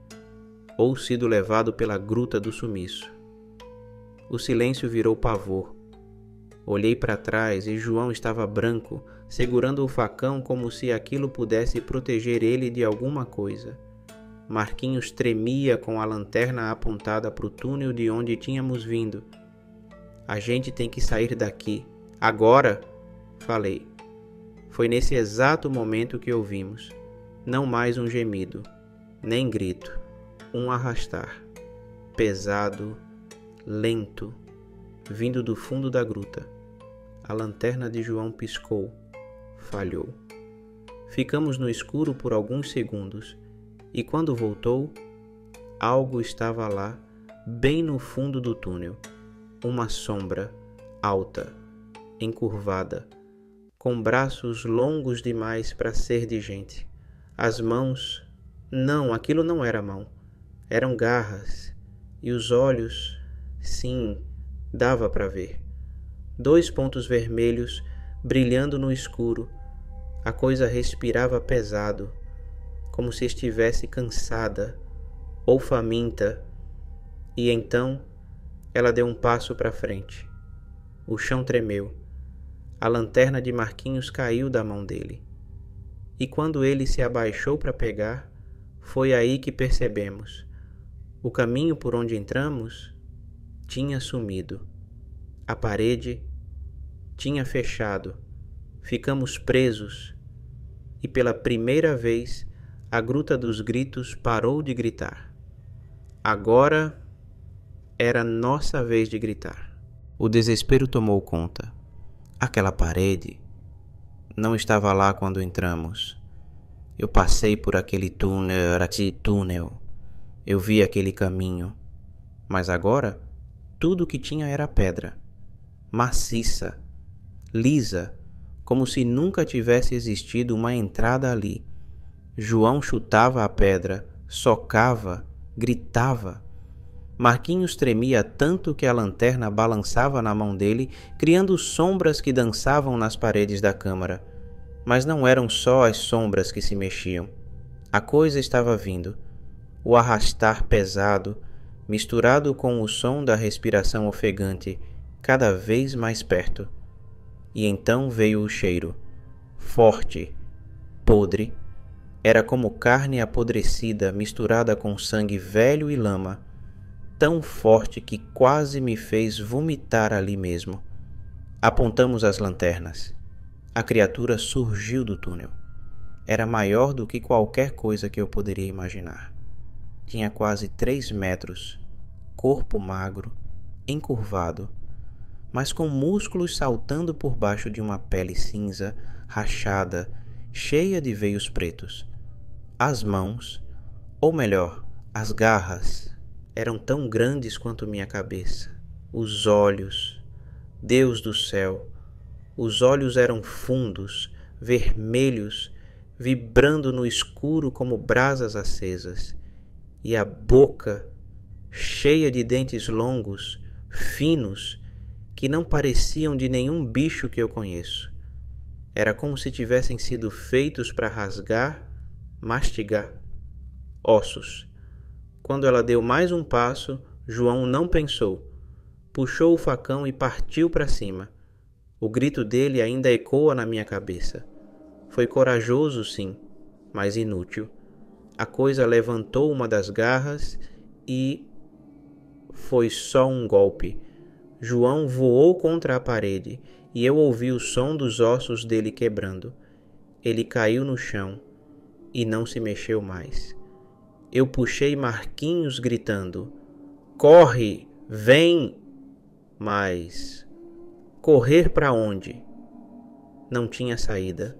A: ou sido levado pela gruta do sumiço. O silêncio virou pavor. Olhei para trás e João estava branco, segurando o facão como se aquilo pudesse proteger ele de alguma coisa. Marquinhos tremia com a lanterna apontada para o túnel de onde tínhamos vindo. A gente tem que sair daqui. Agora, falei. Foi nesse exato momento que ouvimos. Não mais um gemido, nem grito. Um arrastar. Pesado, lento, vindo do fundo da gruta. A lanterna de João piscou. Falhou. Ficamos no escuro por alguns segundos. E quando voltou, algo estava lá, bem no fundo do túnel. Uma sombra, alta, encurvada, com braços longos demais para ser de gente. As mãos... Não, aquilo não era mão. Eram garras. E os olhos... Sim, dava para ver. 2 pontos vermelhos brilhando no escuro. A coisa respirava pesado, como se estivesse cansada ou faminta. E então ela deu um passo para frente. O chão tremeu. A lanterna de Marquinhos caiu da mão dele. E quando ele se abaixou para pegar, foi aí que percebemos. O caminho por onde entramos tinha sumido. A parede tinha fechado. Ficamos presos. E pela primeira vez, a Gruta dos Gritos parou de gritar. Agora era nossa vez de gritar. O desespero tomou conta. Aquela parede não estava lá quando entramos. Eu passei por aquele túnel. Eu vi aquele caminho. Mas agora tudo que tinha era pedra, maciça, lisa, como se nunca tivesse existido uma entrada ali. João chutava a pedra, socava, gritava. Marquinhos tremia tanto que a lanterna balançava na mão dele, criando sombras que dançavam nas paredes da câmara. Mas não eram só as sombras que se mexiam. A coisa estava vindo. O arrastar pesado, misturado com o som da respiração ofegante, cada vez mais perto. E então veio o cheiro. Forte, podre. Era como carne apodrecida misturada com sangue velho e lama, tão forte que quase me fez vomitar ali mesmo. Apontamos as lanternas. A criatura surgiu do túnel. Era maior do que qualquer coisa que eu poderia imaginar. Tinha quase 3 metros, corpo magro, encurvado, mas com músculos saltando por baixo de uma pele cinza, rachada, cheia de veios pretos. As mãos, ou melhor, as garras, eram tão grandes quanto minha cabeça. Os olhos, Deus do céu, os olhos eram fundos, vermelhos, vibrando no escuro como brasas acesas, e a boca, cheia de dentes longos, finos, que não pareciam de nenhum bicho que eu conheço. Era como se tivessem sido feitos para rasgar, mastigar. Ossos. Quando ela deu mais um passo, João não pensou. Puxou o facão e partiu para cima. O grito dele ainda ecoa na minha cabeça. Foi corajoso, sim, mas inútil. A coisa levantou uma das garras e foi só um golpe. João voou contra a parede e eu ouvi o som dos ossos dele quebrando. Ele caiu no chão e não se mexeu mais. Eu puxei Marquinhos gritando: "Corre! Vem!" Mas correr para onde? Não tinha saída.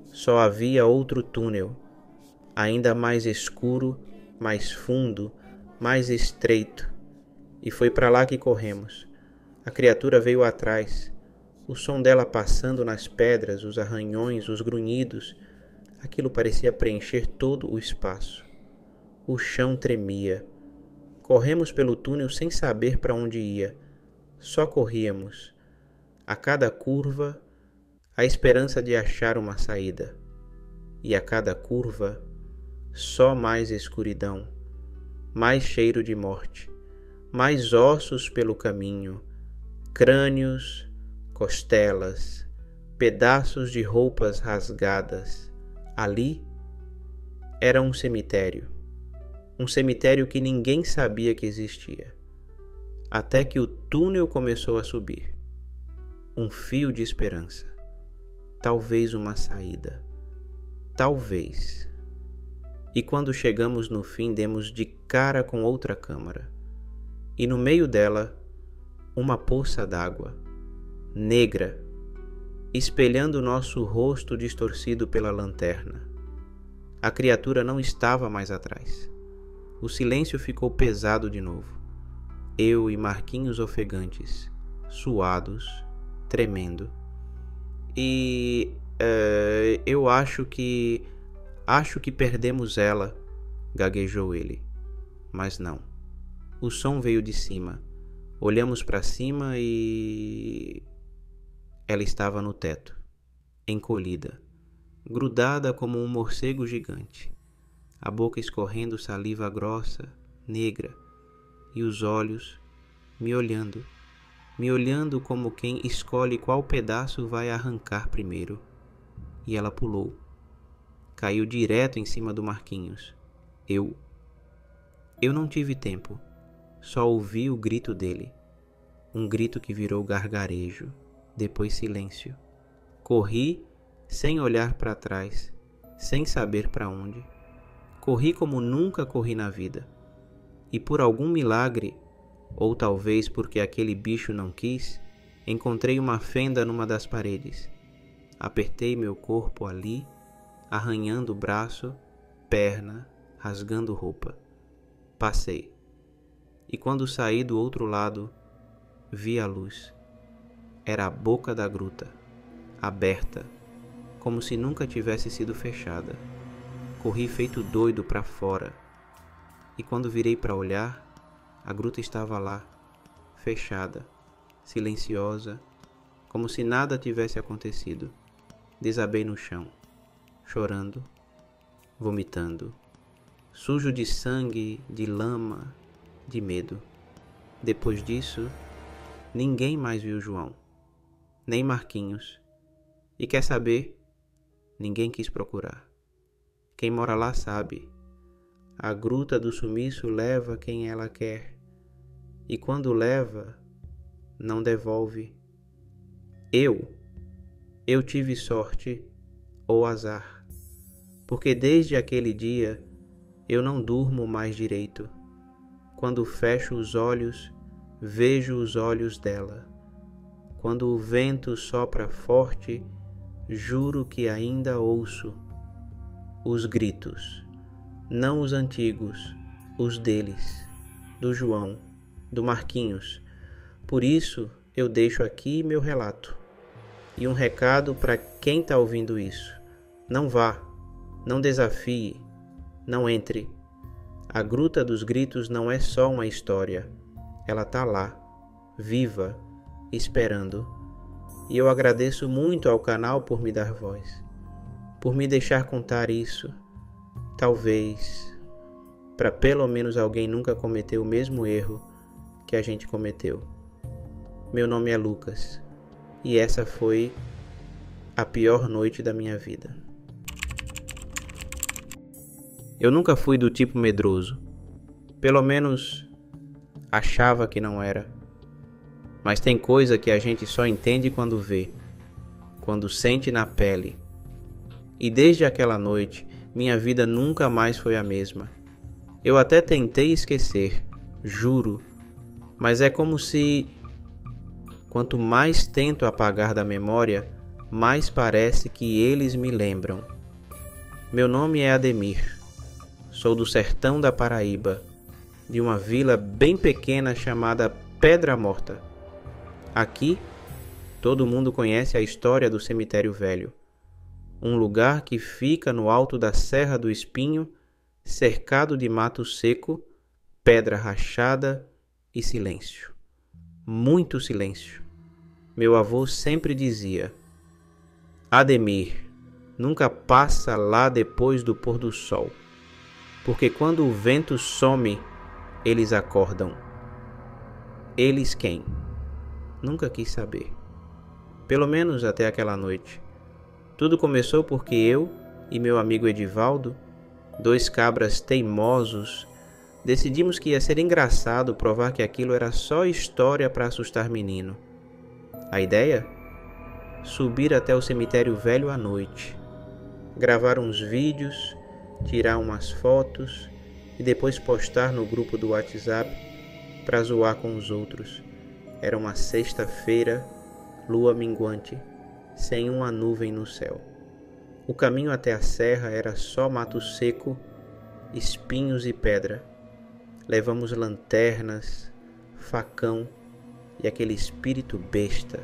A: Só havia outro túnel, ainda mais escuro, mais fundo, mais estreito. E foi para lá que corremos. A criatura veio atrás. O som dela passando nas pedras, os arranhões, os grunhidos. Aquilo parecia preencher todo o espaço. O chão tremia. Corremos pelo túnel sem saber para onde ia. Só corríamos. A cada curva, a esperança de achar uma saída. E a cada curva, só mais escuridão, mais cheiro de morte, mais ossos pelo caminho, crânios, costelas, pedaços de roupas rasgadas. Ali era um cemitério que ninguém sabia que existia, até que o túnel começou a subir. Um fio de esperança, talvez uma saída, talvez. E quando chegamos no fim, demos de cara com outra câmara, e no meio dela, uma poça d'água, negra, espelhando nosso rosto distorcido pela lanterna. A criatura não estava mais atrás. O silêncio ficou pesado de novo. Eu e Marquinhos ofegantes, suados, tremendo. E eu acho que perdemos ela, gaguejou ele. Mas não. O som veio de cima. Olhamos para cima e ela estava no teto, encolhida, grudada como um morcego gigante, a boca escorrendo saliva grossa, negra, e os olhos me olhando como quem escolhe qual pedaço vai arrancar primeiro. E ela pulou, caiu direto em cima do Marquinhos. Eu não tive tempo, só ouvi o grito dele, um grito que virou gargarejo, depois silêncio. Corri sem olhar para trás, sem saber para onde. Corri como nunca corri na vida. E por algum milagre, ou talvez porque aquele bicho não quis, encontrei uma fenda numa das paredes. Apertei meu corpo ali, arranhando o braço, perna, rasgando roupa. Passei. E quando saí do outro lado, vi a luz. Era a boca da gruta, aberta, como se nunca tivesse sido fechada. Corri feito doido para fora, e quando virei para olhar, a gruta estava lá, fechada, silenciosa, como se nada tivesse acontecido. Desabei no chão, chorando, vomitando, sujo de sangue, de lama, de medo. Depois disso, ninguém mais viu João, nem Marquinhos. E quer saber? Ninguém quis procurar. Quem mora lá sabe. A gruta do sumiço leva quem ela quer. E quando leva, não devolve. Eu tive sorte ou azar, porque desde aquele dia eu não durmo mais direito. Quando fecho os olhos, vejo os olhos dela. Quando o vento sopra forte, juro que ainda ouço os gritos, não os antigos, os deles, do João, do Marquinhos. Por isso eu deixo aqui meu relato. E um recado para quem está ouvindo isso: não vá, não desafie, não entre. A Gruta dos Gritos não é só uma história, ela está lá, viva, esperando. E eu agradeço muito ao canal por me dar voz, por me deixar contar isso, talvez para pelo menos alguém nunca cometer o mesmo erro que a gente cometeu. Meu nome é Lucas. E essa foi a pior noite da minha vida. Eu nunca fui do tipo medroso. Pelo menos achava que não era. Mas tem coisa que a gente só entende quando vê, quando sente na pele. E desde aquela noite, minha vida nunca mais foi a mesma. Eu até tentei esquecer, juro, mas é como se quanto mais tento apagar da memória, mais parece que eles me lembram. Meu nome é Ademir. Sou do sertão da Paraíba, de uma vila bem pequena chamada Pedra Morta. Aqui, todo mundo conhece a história do Cemitério Velho, um lugar que fica no alto da Serra do Espinho, cercado de mato seco, pedra rachada e silêncio. Muito silêncio. Meu avô sempre dizia: Ademir, nunca passa lá depois do pôr do sol, porque quando o vento some, eles acordam. Eles quem? Nunca quis saber. Pelo menos até aquela noite. Tudo começou porque eu e meu amigo Edivaldo, dois cabras teimosos, decidimos que ia ser engraçado provar que aquilo era só história para assustar menino. A ideia? Subir até o cemitério velho à noite, gravar uns vídeos, tirar umas fotos e depois postar no grupo do WhatsApp para zoar com os outros. Era uma sexta-feira, lua minguante, sem uma nuvem no céu. O caminho até a serra era só mato seco, espinhos e pedra. Levamos lanternas, facão e aquele espírito besta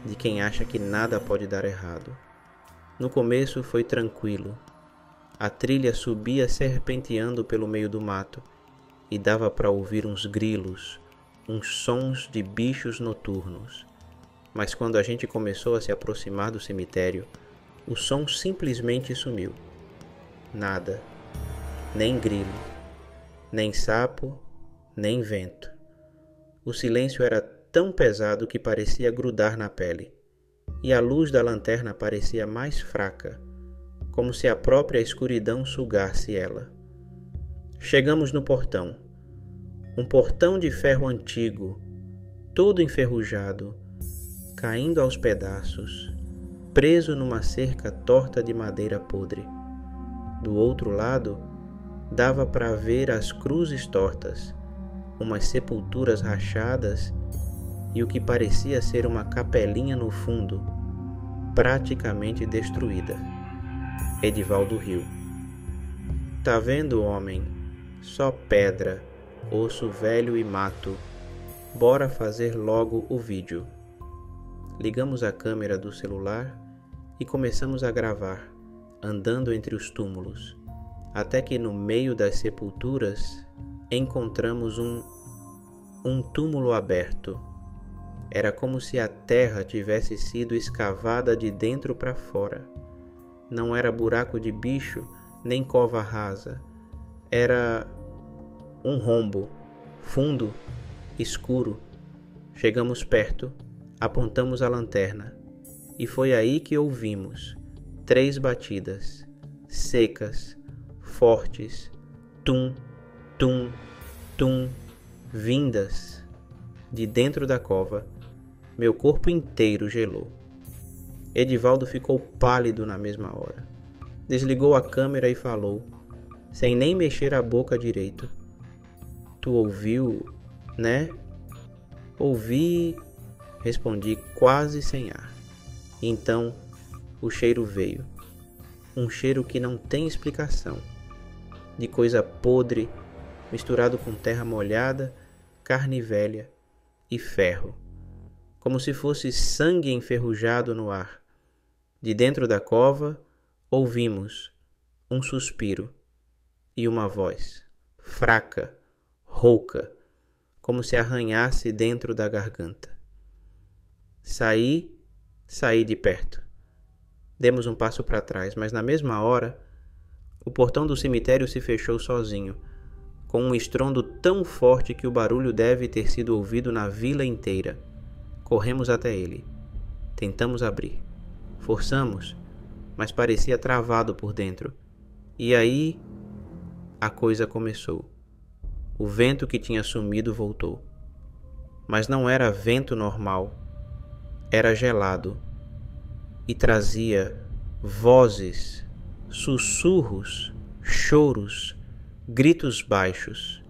A: de quem acha que nada pode dar errado. No começo foi tranquilo. A trilha subia serpenteando pelo meio do mato e dava para ouvir uns grilos, uns sons de bichos noturnos. Mas quando a gente começou a se aproximar do cemitério, o som simplesmente sumiu. Nada, nem grilo, nem sapo, nem vento. O silêncio era tão pesado que parecia grudar na pele, e a luz da lanterna parecia mais fraca, como se a própria escuridão sugasse ela. Chegamos no portão, um portão de ferro antigo, todo enferrujado, caindo aos pedaços, preso numa cerca torta de madeira podre. Do outro lado, dava para ver as cruzes tortas, umas sepulturas rachadas e o que parecia ser uma capelinha no fundo, praticamente destruída. Edivaldo riu. Tá vendo, homem? Só pedra, osso velho e mato. Bora fazer logo o vídeo. Ligamos a câmera do celular e começamos a gravar, andando entre os túmulos, até que no meio das sepulturas encontramos um túmulo aberto. Era como se a terra tivesse sido escavada de dentro para fora. Não era buraco de bicho, nem cova rasa. Era um rombo, fundo, escuro. Chegamos perto, apontamos a lanterna, e foi aí que ouvimos 3 batidas, secas, fortes, tum, tum, tum, vindas de dentro da cova. Meu corpo inteiro gelou. Edivaldo ficou pálido na mesma hora. Desligou a câmera e falou, sem nem mexer a boca direito. Tu ouviu, né? Ouvi, respondi quase sem ar. Então o cheiro veio. Um cheiro que não tem explicação. De coisa podre, misturado com terra molhada, carne velha e ferro. Como se fosse sangue enferrujado no ar. De dentro da cova, ouvimos um suspiro e uma voz, fraca, rouca, como se arranhasse dentro da garganta. Saí de perto. Demos um passo para trás, mas na mesma hora, o portão do cemitério se fechou sozinho, com um estrondo tão forte que o barulho deve ter sido ouvido na vila inteira. Corremos até ele. Tentamos abrir. Forçamos, mas parecia travado por dentro. E aí, a coisa começou. O vento que tinha sumido voltou. Mas não era vento normal. Era gelado. E trazia vozes, sussurros, choros, gritos baixos.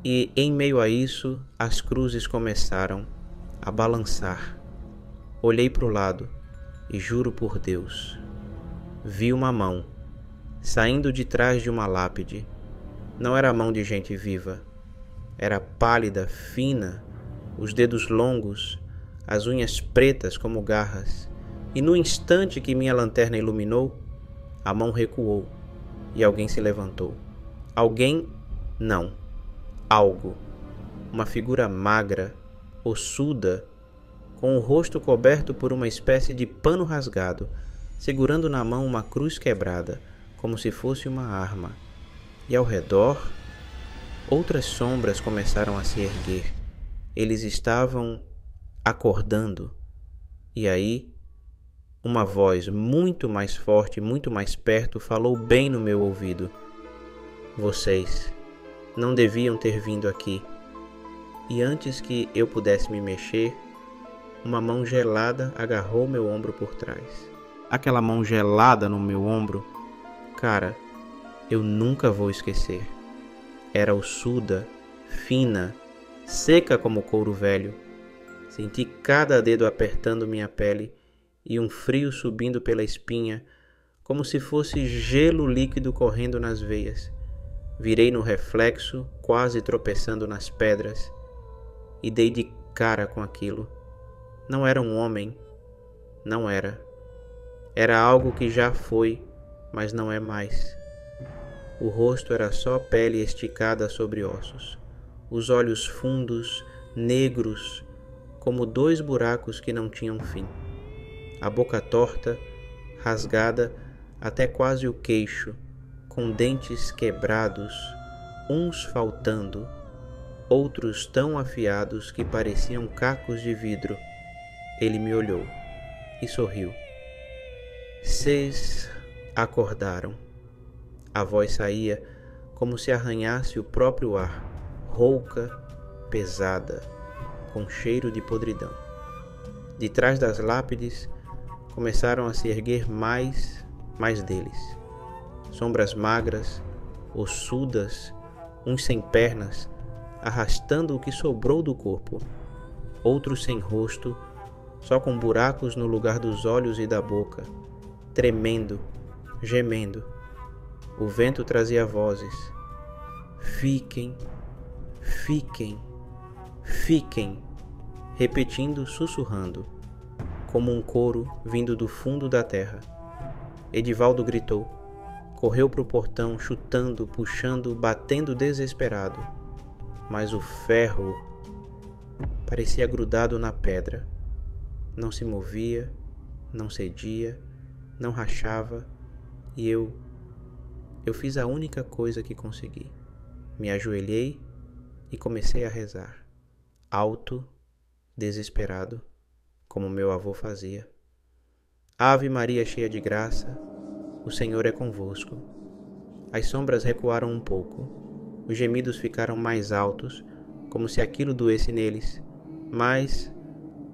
A: E em meio a isso, as cruzes começaram a balançar. Olhei para o lado e juro por Deus, vi uma mão saindo de trás de uma lápide. Não era mão de gente viva. Era pálida, fina, os dedos longos, as unhas pretas como garras. E no instante que minha lanterna iluminou, a mão recuou e alguém se levantou. Alguém? Não. Algo. Uma figura magra, ossuda, com o rosto coberto por uma espécie de pano rasgado, segurando na mão uma cruz quebrada, como se fosse uma arma. E ao redor, outras sombras começaram a se erguer. Eles estavam acordando. E aí, uma voz muito mais forte, muito mais perto, falou bem no meu ouvido. Vocês não deviam ter vindo aqui. E antes que eu pudesse me mexer, uma mão gelada agarrou meu ombro por trás. Aquela mão gelada no meu ombro, cara, eu nunca vou esquecer. Era ossuda, fina, seca como couro velho. Senti cada dedo apertando minha pele e um frio subindo pela espinha, como se fosse gelo líquido correndo nas veias. Virei no reflexo, quase tropeçando nas pedras, e dei de cara com aquilo. Não era um homem, não era. Era algo que já foi, mas não é mais. O rosto era só pele esticada sobre ossos. Os olhos fundos, negros, como 2 buracos que não tinham fim. A boca torta, rasgada até quase o queixo, com dentes quebrados, uns faltando, outros tão afiados que pareciam cacos de vidro. Ele me olhou e sorriu. Cês acordaram. A voz saía como se arranhasse o próprio ar, rouca, pesada, com cheiro de podridão. De trás das lápides começaram a se erguer mais deles. Sombras magras, ossudas, uns sem pernas, arrastando o que sobrou do corpo. Outros sem rosto, só com buracos no lugar dos olhos e da boca, tremendo, gemendo. O vento trazia vozes. Fiquem, fiquem, Fiquem, repetindo, sussurrando, como um coro vindo do fundo da terra. Edivaldo gritou, correu para o portão, chutando, puxando, batendo desesperado. Mas o ferro parecia grudado na pedra. Não se movia, não cedia, não rachava, e eu fiz a única coisa que consegui. Me ajoelhei e comecei a rezar, alto, desesperado, como meu avô fazia. Ave Maria, cheia de graça, o Senhor é convosco. As sombras recuaram um pouco, os gemidos ficaram mais altos, como se aquilo doesse neles, mas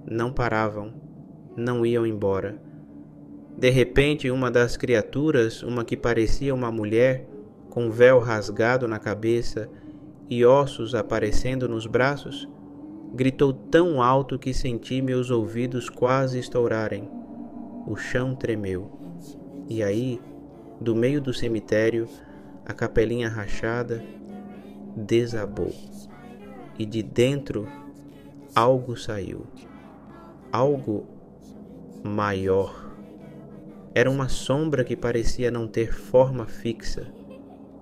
A: não paravam, não iam embora. De repente, uma das criaturas, uma que parecia uma mulher, com véu rasgado na cabeça e ossos aparecendo nos braços, gritou tão alto que senti meus ouvidos quase estourarem. O chão tremeu. E aí, do meio do cemitério, a capelinha rachada desabou. E de dentro, algo saiu. Algo maior. Era uma sombra que parecia não ter forma fixa.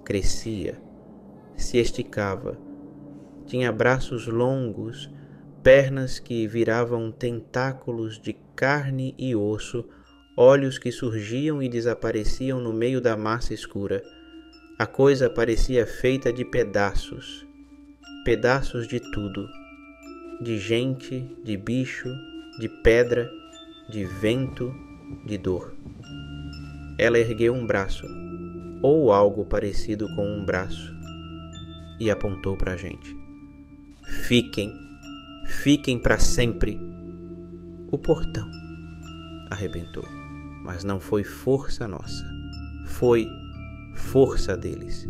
A: Crescia, se esticava. Tinha braços longos, pernas que viravam tentáculos de carne e osso, olhos que surgiam e desapareciam no meio da massa escura. A coisa parecia feita de pedaços, pedaços de tudo, de gente, de bicho, de pedra, de vento, de dor. Ela ergueu um braço, ou algo parecido com um braço, e apontou para a gente. Fiquem, fiquem para sempre. O portão arrebentou, mas não foi força nossa, foi força deles.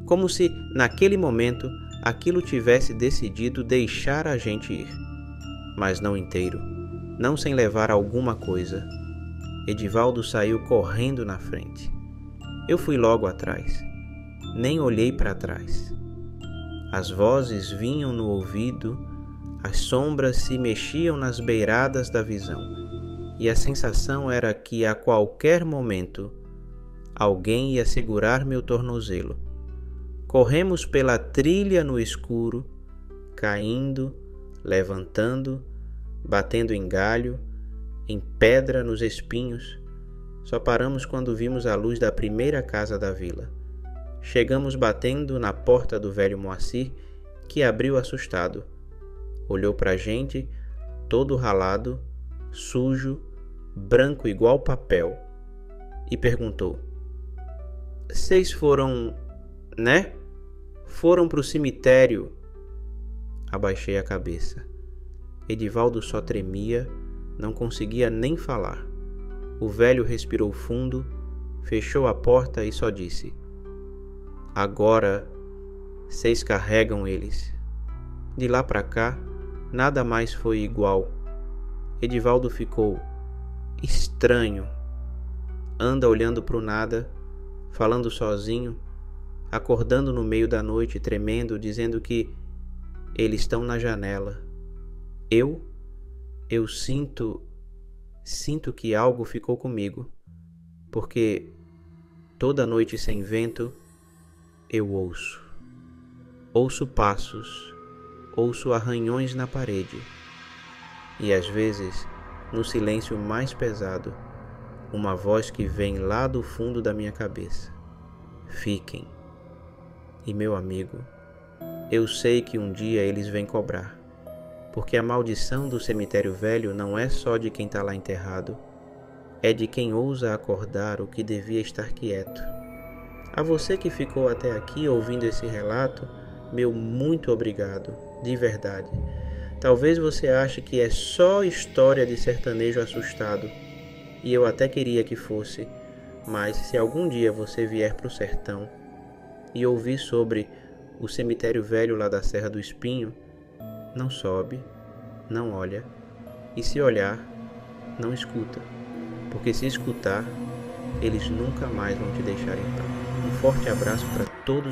A: Como se, naquele momento, aquilo tivesse decidido deixar a gente ir. Mas não inteiro, não sem levar alguma coisa. Edivaldo saiu correndo na frente. Eu fui logo atrás. Nem olhei para trás. As vozes vinham no ouvido, as sombras se mexiam nas beiradas da visão, e a sensação era que a qualquer momento alguém ia segurar meu tornozelo. Corremos pela trilha no escuro, caindo, levantando, batendo em galho, em pedra nos espinhos. Só paramos quando vimos a luz da primeira casa da vila. Chegamos batendo na porta do velho Moacir, que abriu assustado. Olhou pra gente, todo ralado, sujo, branco igual papel, e perguntou: "Vocês foram, né? Foram pro cemitério?" Abaixei a cabeça. Edivaldo só tremia, não conseguia nem falar. O velho respirou fundo, fechou a porta e só disse: "Agora vocês carregam eles." De lá pra cá, nada mais foi igual. Edivaldo ficou estranho. Anda olhando pro nada, falando sozinho, acordando no meio da noite, tremendo, dizendo que eles estão na janela. Eu sinto que algo ficou comigo, porque toda noite sem vento eu ouço passos, ouço arranhões na parede, e às vezes, no silêncio mais pesado, uma voz que vem lá do fundo da minha cabeça: "Fiquem." E meu amigo, eu sei que um dia eles vêm cobrar, porque a maldição do cemitério velho não é só de quem está lá enterrado, é de quem ousa acordar o que devia estar quieto. A você que ficou até aqui ouvindo esse relato, meu muito obrigado, de verdade. Talvez você ache que é só história de sertanejo assustado, e eu até queria que fosse, mas se algum dia você vier para o sertão e ouvir sobre o cemitério velho lá da Serra do Espinho, não sobe, não olha, e se olhar, não escuta, porque se escutar, eles nunca mais vão te deixar em paz. Um forte abraço para todos.